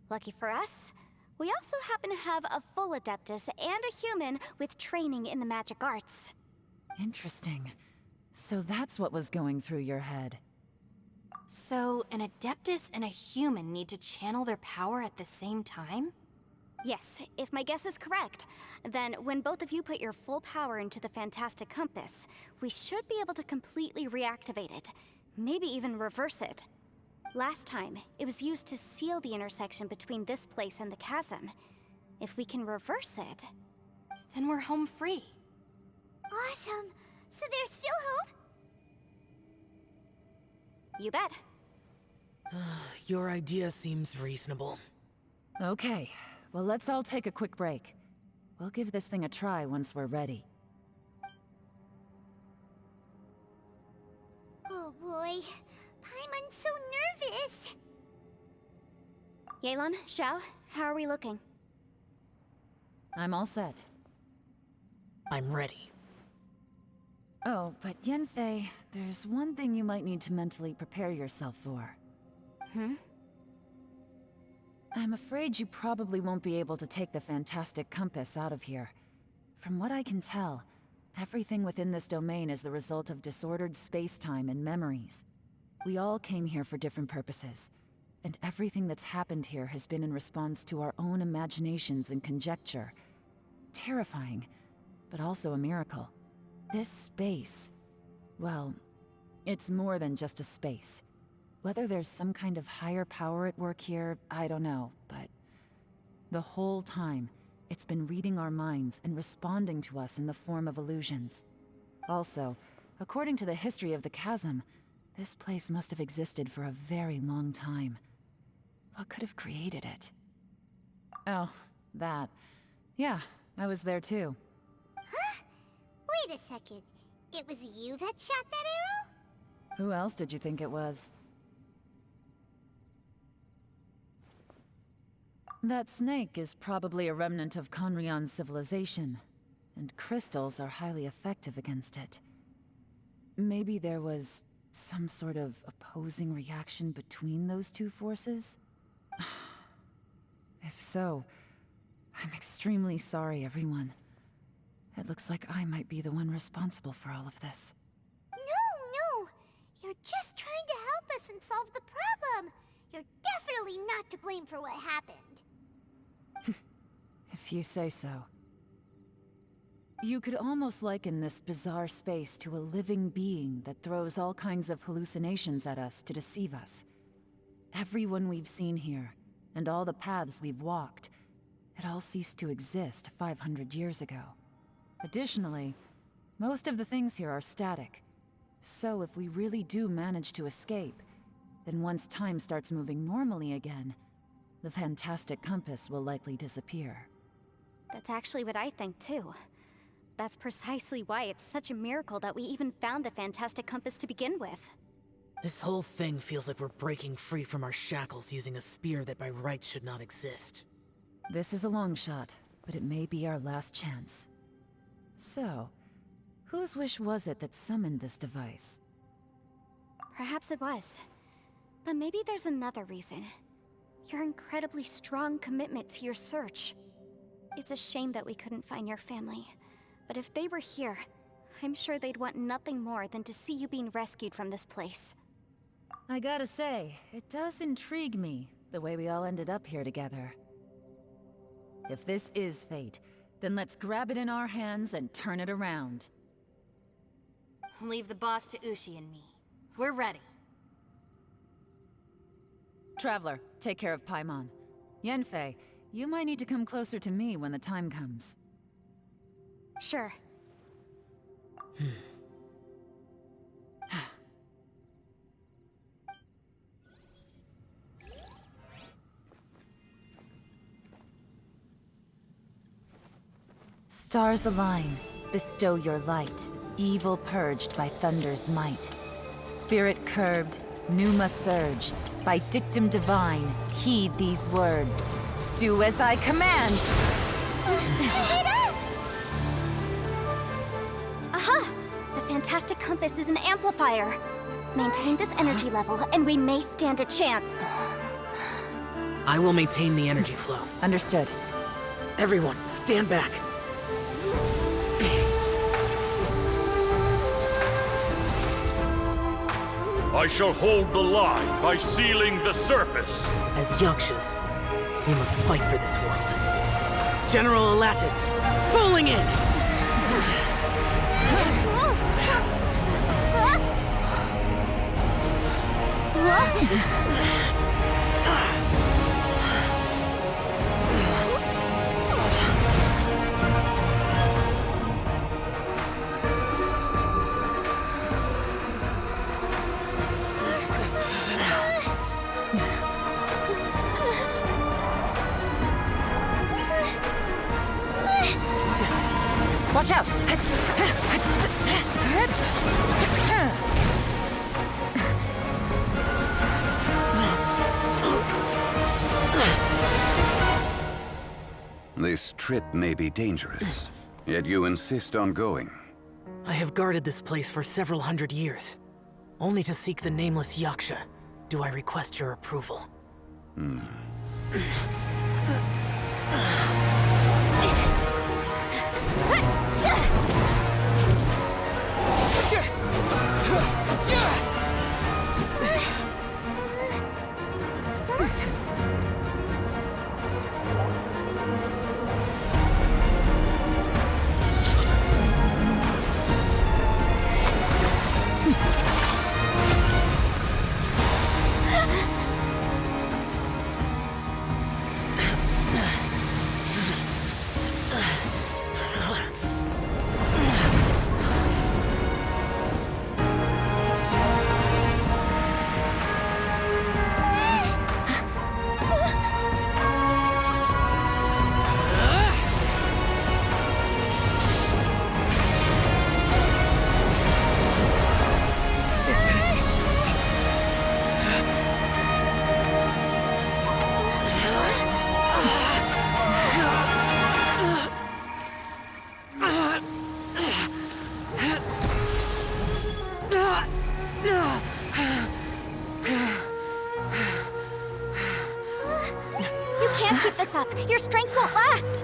Lucky for us, we also happen to have a full Adeptus and a human with training in the magic arts. Interesting. So that's what was going through your head. So, an Adeptus and a human need to channel their power at the same time? Yes, if my guess is correct, then when both of you put your full power into the Fantastic Compass, we should be able to completely reactivate it, maybe even reverse it. Last time, it was used to seal the intersection between this place and the chasm. If we can reverse it... Then we're home free. Awesome. So there's still hope? You bet. Your idea seems reasonable. Okay, well let's all take a quick break. We'll give this thing a try once we're ready. Oh boy. Paimon's so nervous. Yelan, Xiao, how are we looking? I'm all set. I'm ready. Oh, but Yanfei, there's one thing you might need to mentally prepare yourself for. I'm afraid you probably won't be able to take the Fantastic Compass out of here. From what I can tell, everything within this domain is the result of disordered space-time and memories. We all came here for different purposes, and everything that's happened here has been in response to our own imaginations and conjecture. Terrifying, but also a miracle. This space, well, it's more than just a space. Whether there's some kind of higher power at work here, I don't know, but the whole time, it's been reading our minds and responding to us in the form of illusions. Also, according to the history of the chasm, this place must have existed for a very long time. What could have created it? Oh, that. Yeah, I was there too. Huh? Wait a second. It was you that shot that arrow? Who else did you think it was? That snake is probably a remnant of Conrion's civilization, and crystals are highly effective against it. Maybe there was some sort of opposing reaction between those two forces? If so, I'm extremely sorry, everyone. It looks like I might be the one responsible for all of this. No! You're just trying to help us and solve the problem! You're definitely not to blame for what happened. If you say so. You could almost liken this bizarre space to a living being that throws all kinds of hallucinations at us to deceive us. Everyone we've seen here, and all the paths we've walked, it all ceased to exist 500 years ago. Additionally, most of the things here are static. So if we really do manage to escape, then once time starts moving normally again, the fantastic compass will likely disappear. That's actually what I think, too. That's precisely why it's such a miracle that we even found the fantastic compass to begin with. This whole thing feels like we're breaking free from our shackles using a spear that by rights should not exist. This is a long shot, but it may be our last chance. So, whose wish was it that summoned this device? Perhaps it was. But maybe there's another reason. Your incredibly strong commitment to your search. It's a shame that we couldn't find your family. But if they were here, I'm sure they'd want nothing more than to see you being rescued from this place. I gotta say, it does intrigue me, the way we all ended up here together. If this is fate, then let's grab it in our hands and turn it around. Leave the boss to Ushi and me. We're ready. Traveler, take care of Paimon. Yanfei, you might need to come closer to me when the time comes. Sure. Stars align, bestow your light. Evil purged by thunder's might. Spirit curbed, pneuma surge. By dictum divine, heed these words. Do as I command! Aha! The fantastic compass is an amplifier. Maintain this energy level, and we may stand a chance. I will maintain the energy flow. Understood. Everyone, stand back. I shall hold the line by sealing the surface. As Yakshas, we must fight for this world. General Alatus, bowling in! Watch out! This trip may be dangerous, yet you insist on going. I have guarded this place for several hundred years. Only to seek the nameless Yaksha, do I request your approval. Your strength won't last!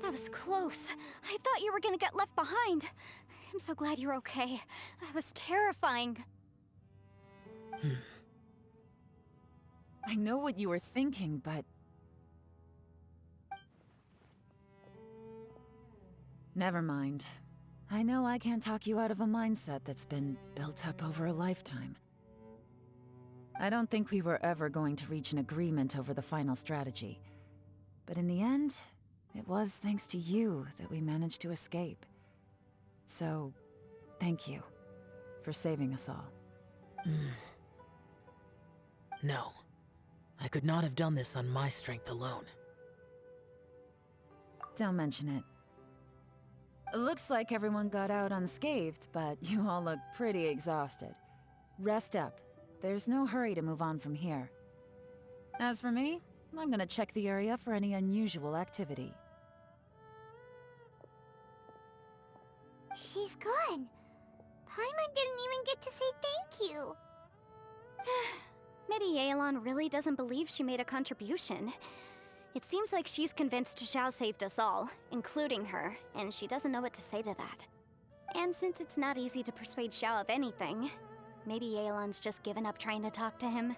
That was close. I thought you were gonna get left behind. I'm so glad you're okay. That was terrifying. I know what you were thinking, but... Never mind. I know I can't talk you out of a mindset that's been built up over a lifetime. I don't think we were ever going to reach an agreement over the final strategy. But in the end, it was thanks to you that we managed to escape. So, thank you for saving us all. No. I could not have done this on my strength alone. Don't mention it. It looks like everyone got out unscathed, but you all look pretty exhausted. Rest up. There's no hurry to move on from here. As for me, I'm gonna check the area for any unusual activity. She's gone. Paimon didn't even get to say thank you. Maybe Yelan really doesn't believe she made a contribution. It seems like she's convinced Xiao saved us all, including her, and she doesn't know what to say to that. And since it's not easy to persuade Xiao of anything, maybe Yelan's just given up trying to talk to him.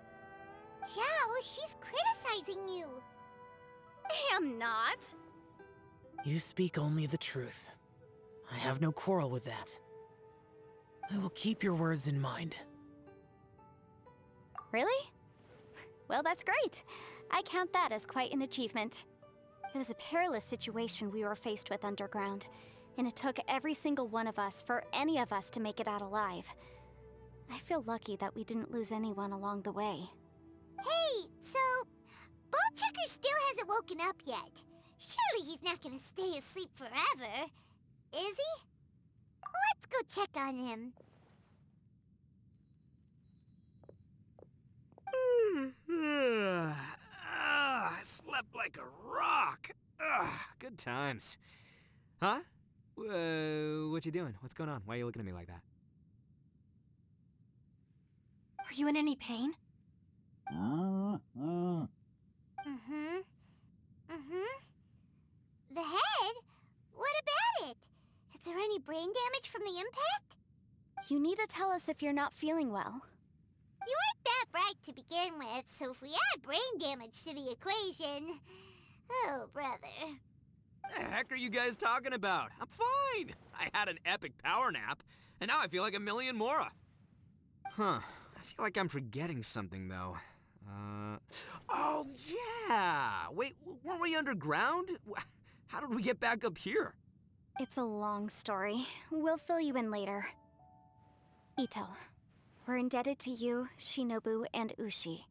Xiao, she's criticizing you. I am not. You speak only the truth. I have no quarrel with that. I will keep your words in mind. Really? Well, that's great. I count that as quite an achievement. It was a perilous situation we were faced with underground, and it took every single one of us for any of us to make it out alive. I feel lucky that we didn't lose anyone along the way. Hey, so... Bullchecker still hasn't woken up yet. Surely he's not gonna stay asleep forever, is he? Let's go check on him. I slept like a rock. Good times. Huh? What you doing? What's going on? Why are you looking at me like that? Are you in any pain? The head? What about it? Is there any brain damage from the impact? You need to tell us if you're not feeling well. You weren't that bright to begin with, so if we add brain damage to the equation... Oh, brother. The heck are you guys talking about? I'm fine. I had an epic power nap, and now I feel like a million more. Huh. I feel like I'm forgetting something, though. Oh, yeah! Wait, weren't we underground? How did we get back up here? It's a long story. We'll fill you in later. Ito, we're indebted to you, Shinobu, and Ushi.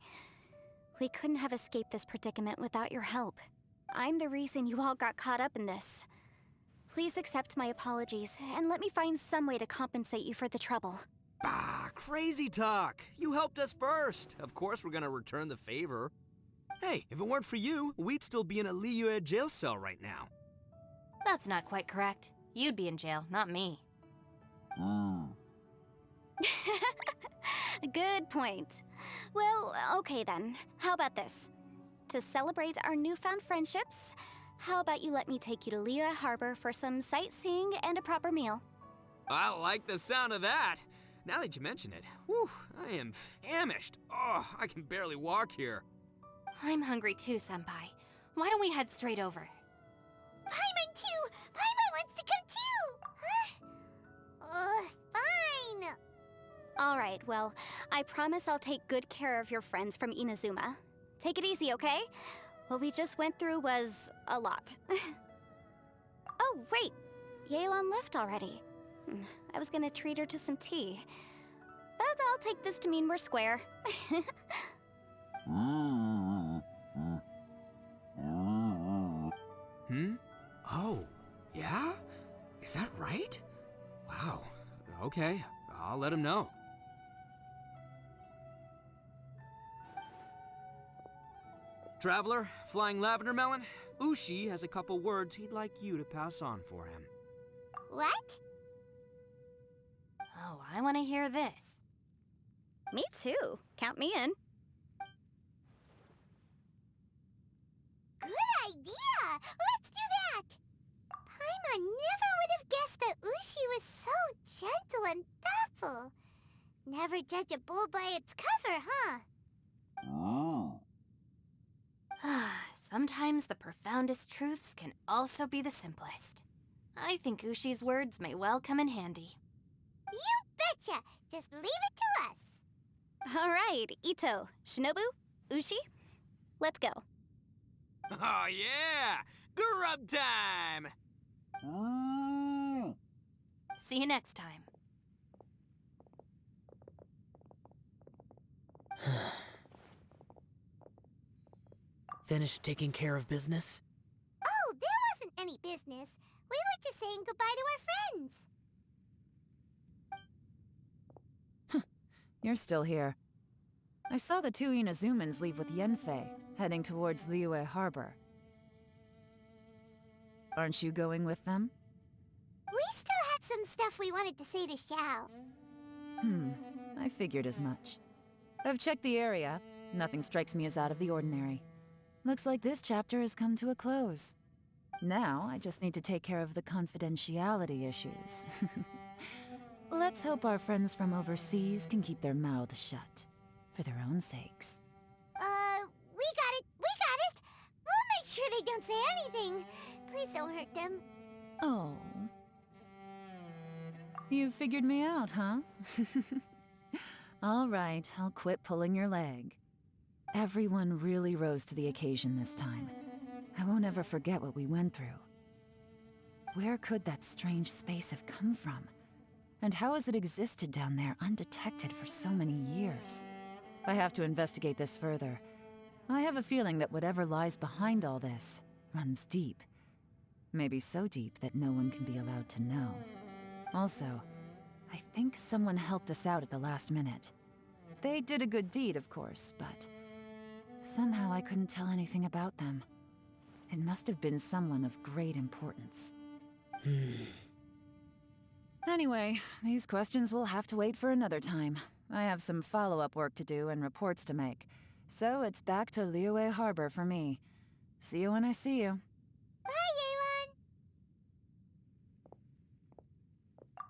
We couldn't have escaped this predicament without your help. I'm the reason you all got caught up in this. Please accept my apologies, and let me find some way to compensate you for the trouble. Bah, crazy talk. You helped us first. Of course we're gonna return the favor. Hey, if it weren't for you, we'd still be in a Liyue jail cell right now. That's not quite correct. You'd be in jail, not me. Good point. Well, okay then. How about this? To celebrate our newfound friendships, how about you let me take you to Liyue Harbor for some sightseeing and a proper meal? I like the sound of that. now that you mention it, whew, I am famished. Oh, I can barely walk here. I'm hungry too, Senpai. Why don't we head straight over? Paimon too! Paimon wants to come too! Fine! Alright, well, I promise I'll take good care of your friends from Inazuma. Take it easy, okay? What we just went through was a lot. Oh, wait! Yelan left already. I was gonna treat her to some tea. But I'll take this to mean we're square. Oh, yeah? Is that right? Wow. Okay, I'll let him know. Traveler, Flying Lavender Melon, Ushi has a couple words he'd like you to pass on for him. What? Oh, I want to hear this. Me too. Count me in. Good idea! Let's do that! Paimon never would have guessed that Ushi was so gentle and thoughtful. Never judge a bull by its cover, huh? Sometimes the profoundest truths can also be the simplest. I think Ushi's words may well come in handy. You betcha! Just leave it to us! Alright, Ito, Shinobu, Ushi, let's go. Oh yeah! Grub time! See you next time. Finished taking care of business? Oh, there wasn't any business. We were just saying goodbye to our friends. You're still here. I saw the two Inazumans leave with Yenfei, heading towards Liyue Harbor. Aren't you going with them? We still had some stuff we wanted to say to Xiao. I figured as much. I've checked the area. Nothing strikes me as out of the ordinary. Looks like this chapter has come to a close. Now, I just need to take care of the confidentiality issues. Let's hope our friends from overseas can keep their mouths shut. For their own sakes. We got it! We got it! We'll make sure they don't say anything. Please don't hurt them. Oh. You figured me out, huh? All right, I'll quit pulling your leg. Everyone really rose to the occasion this time. I won't ever forget what we went through. Where could that strange space have come from? And how has it existed down there undetected for so many years? I have to investigate this further. I have a feeling that whatever lies behind all this runs deep. Maybe so deep that no one can be allowed to know. Also, I think someone helped us out at the last minute. They did a good deed, of course, but somehow I couldn't tell anything about them. It must have been someone of great importance. Anyway, these questions will have to wait for another time. I have some follow-up work to do and reports to make. So it's back to Liyue Harbor for me. See you when I see you. Bye, Yelan!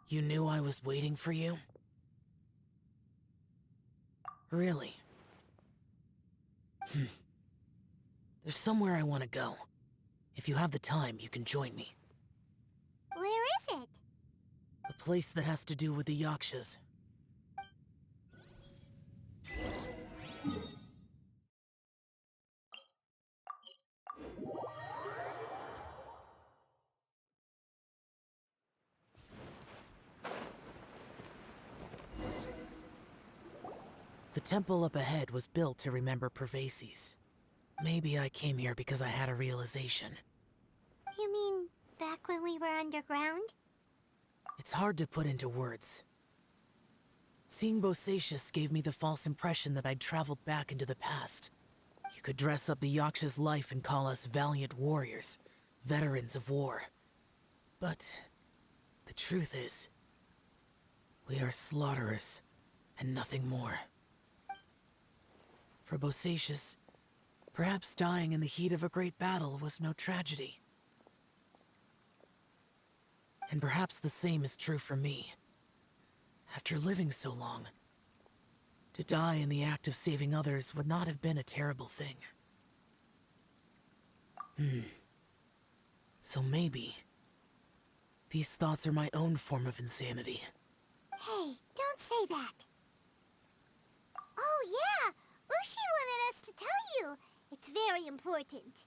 You knew I was waiting for you? Really? There's somewhere I want to go. If you have the time, you can join me. Where is it? A place that has to do with the Yakshas. The temple up ahead was built to remember Pervases. Maybe I came here because I had a realization. You mean back when we were underground? It's hard to put into words. Seeing Bosacius gave me the false impression that I'd traveled back into the past. You could dress up the Yaksha's life and call us valiant warriors, veterans of war. But the truth is, we are slaughterers and nothing more. For Bosacius, perhaps dying in the heat of a great battle was no tragedy. And perhaps the same is true for me. After living so long, to die in the act of saving others would not have been a terrible thing. So maybe these thoughts are my own form of insanity. Hey, don't say that. Oh yeah, Ushi wanted us to tell you. It's very important.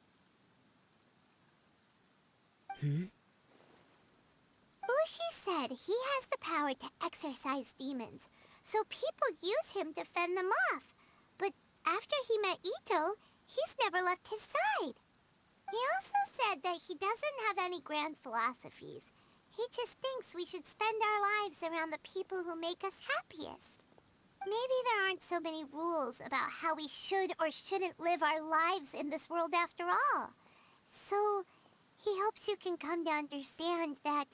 Ushi said he has the power to exorcise demons, so people use him to fend them off. But after he met Ito, he's never left his side. He also said that he doesn't have any grand philosophies. He just thinks we should spend our lives around the people who make us happiest. Maybe there aren't so many rules about how we should or shouldn't live our lives in this world after all. So, he hopes you can come to understand that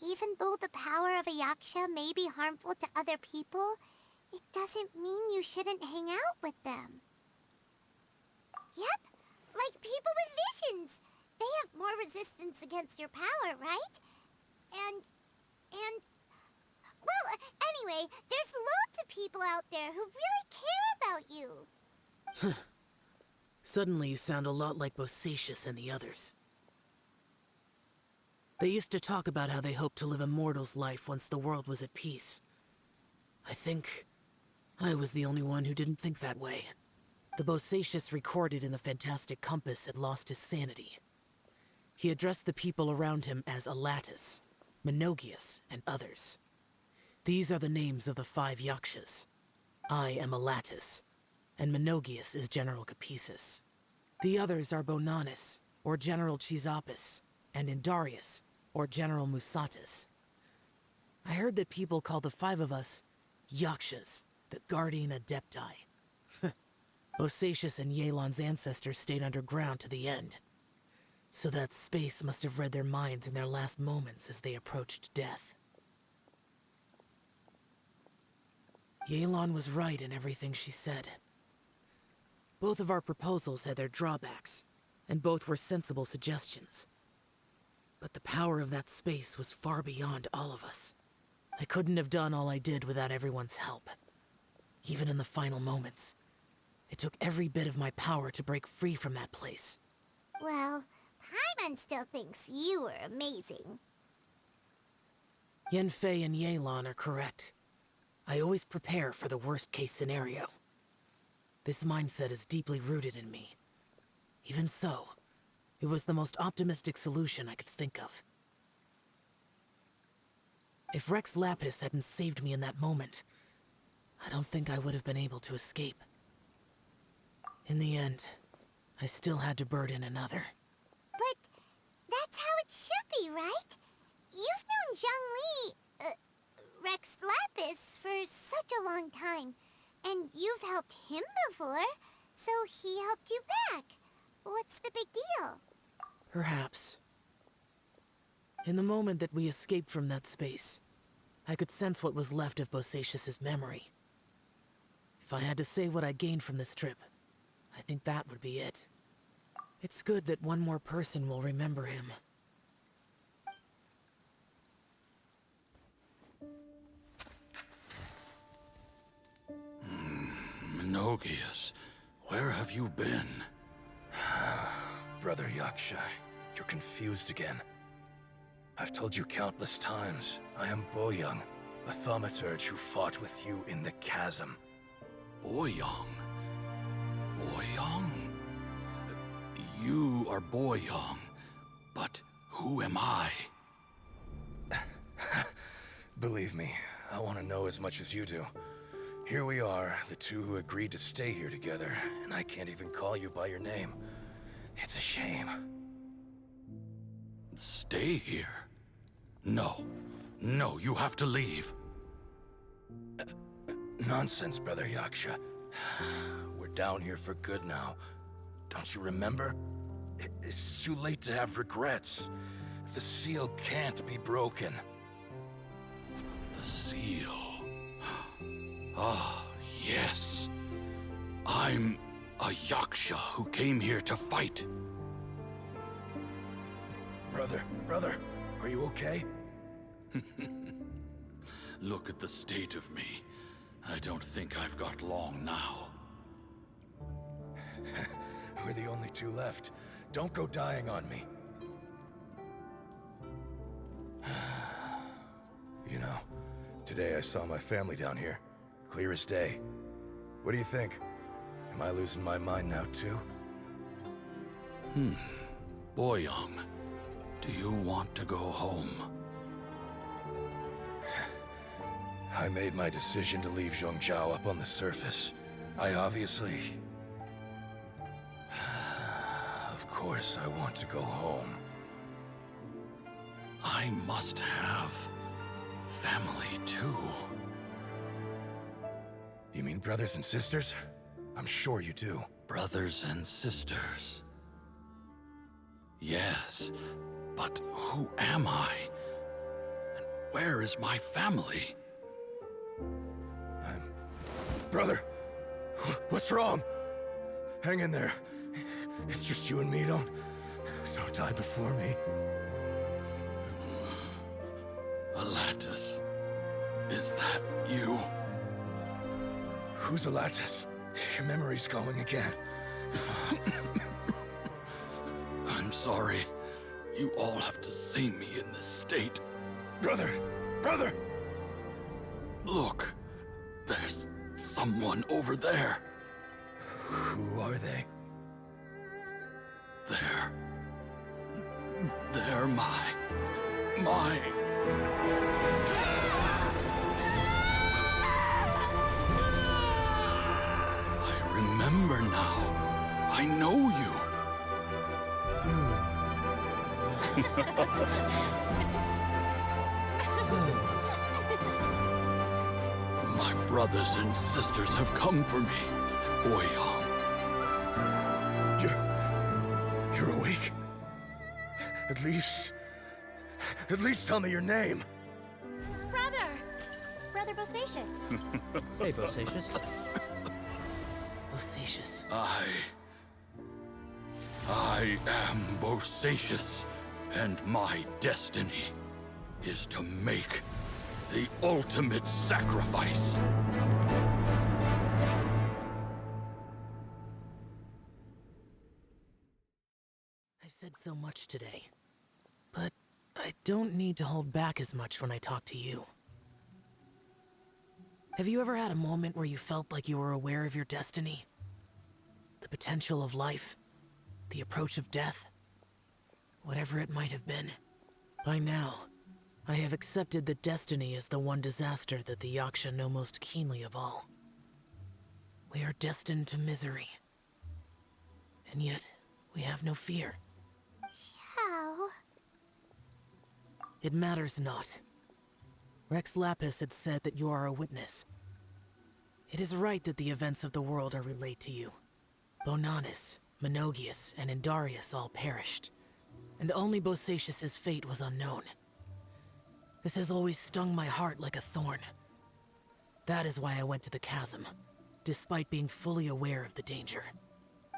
even though the power of a yaksha may be harmful to other people, it doesn't mean you shouldn't hang out with them. Yep, like people with visions. They have more resistance against your power, right? And... Well, anyway, there's loads of people out there who really care about you. Suddenly you sound a lot like Bosacius and the others. They used to talk about how they hoped to live a mortal's life once the world was at peace. I think I was the only one who didn't think that way. The Bosacius recorded in the Fantastic Compass had lost his sanity. He addressed the people around him as Alatus, Menogius, and others. These are the names of the 5 yakshas. I am Alatus, and Menogius is General Capisis. The others are Bonanis, or General Chisapis, and Indarius, or General Musatus. I heard that people call the 5 of us yakshas, the Guardian Adepti. Bosacius and Yelan's ancestors stayed underground to the end. So that space must have read their minds in their last moments as they approached death. Yelan was right in everything she said. Both of our proposals had their drawbacks, and both were sensible suggestions. But the power of that space was far beyond all of us. I couldn't have done all I did without everyone's help. Even in the final moments, it took every bit of my power to break free from that place. Well, Paimon still thinks you were amazing. Yanfei and Yelan are correct. I always prepare for the worst-case scenario. This mindset is deeply rooted in me. Even so, it was the most optimistic solution I could think of. If Rex Lapis hadn't saved me in that moment, I don't think I would have been able to escape. In the end, I still had to burden another. But that's how it should be, right? You've known Zhang Li, Rex Lapis, for such a long time. And you've helped him before, so he helped you back. What's the big deal? Perhaps. In the moment that we escaped from that space, I could sense what was left of Bosacius's memory. If I had to say what I gained from this trip, I think that would be it. It's good that one more person will remember him. Menogius, where have you been? Brother Yaksha, you're confused again. I've told you countless times, I am Boyoung, a thaumaturge who fought with you in the chasm. Boyoung? Boyoung? You are Boyoung, but who am I? Believe me, I want to know as much as you do. Here we are, the two who agreed to stay here together, and I can't even call you by your name. It's a shame. Stay here? No. No, you have to leave. Nonsense, Brother Yaksha. We're down here for good now. Don't you remember? It's too late to have regrets. The seal can't be broken. The seal. Ah, yes. I'm a Yaksha who came here to fight. Brother, are you okay? Look at the state of me. I don't think I've got long now. We're the only two left. Don't go dying on me. You know, today I saw my family down here. Clear as day. What do you think? Am I losing my mind now too? Boyang, do you want to go home? I made my decision to leave Zhongzhao up on the surface. I obviously... Of course I want to go home. I must have family too. You mean brothers and sisters? I'm sure you do. Brothers and sisters. Yes, but who am I? And where is my family? Brother! What's wrong? Hang in there. It's just you and me, don't die before me. Alatus, is that you? Who's Alatus? Your memory's going again. I'm sorry. You all have to see me in this state. Brother! Brother! Look, there's someone over there. Who are they? They're my... I remember now. I know you. My brothers and sisters have come for me, Boyang. You're awake? At least tell me your name. Brother Bosacious. Hey, Bosacious. Bosacious. I am Bosacious, and my destiny is to make the ultimate sacrifice. I've said so much today, but I don't need to hold back as much when I talk to you. Have you ever had a moment where you felt like you were aware of your destiny? The potential of life? The approach of death? Whatever it might have been. By now, I have accepted that destiny is the one disaster that the Yaksha know most keenly of all. We are destined to misery. And yet, we have no fear. How? It matters not. Rex Lapis had said that you are a witness. It is right that the events of the world are relayed to you. Bonanis, Menogius, and Indarius all perished, and only Bosacious's fate was unknown. This has always stung my heart like a thorn. That is why I went to the chasm, despite being fully aware of the danger.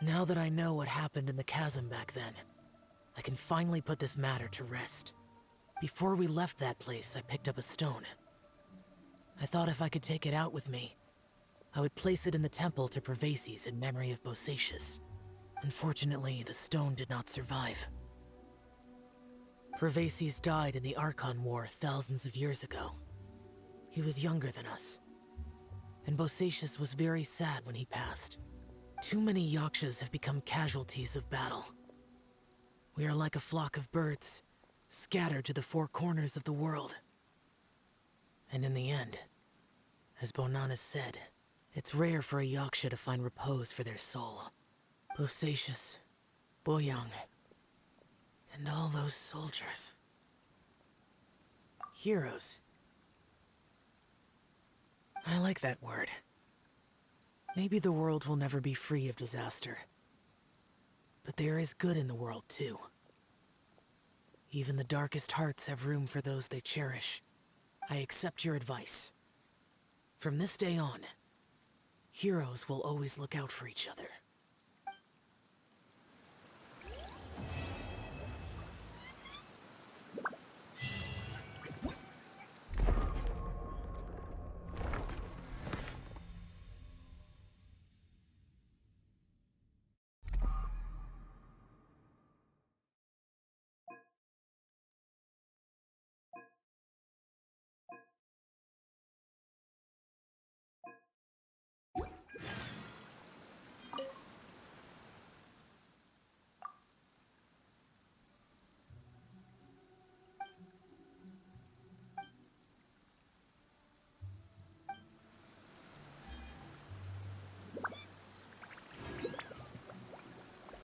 Now that I know what happened in the chasm back then, I can finally put this matter to rest. Before we left that place, I picked up a stone. I thought if I could take it out with me, I would place it in the temple to Pervases in memory of Bosacious. Unfortunately, the stone did not survive. Pervases died in the Archon War thousands of years ago. He was younger than us, and Bosacious was very sad when he passed. Too many Yakshas have become casualties of battle. We are like a flock of birds, scattered to the four corners of the world. And in the end, as Bonanis said, it's rare for a Yaksha to find repose for their soul. Bosacious, Boyang, and all those soldiers. Heroes. I like that word. Maybe the world will never be free of disaster. But there is good in the world, too. Even the darkest hearts have room for those they cherish. I accept your advice. From this day on, heroes will always look out for each other.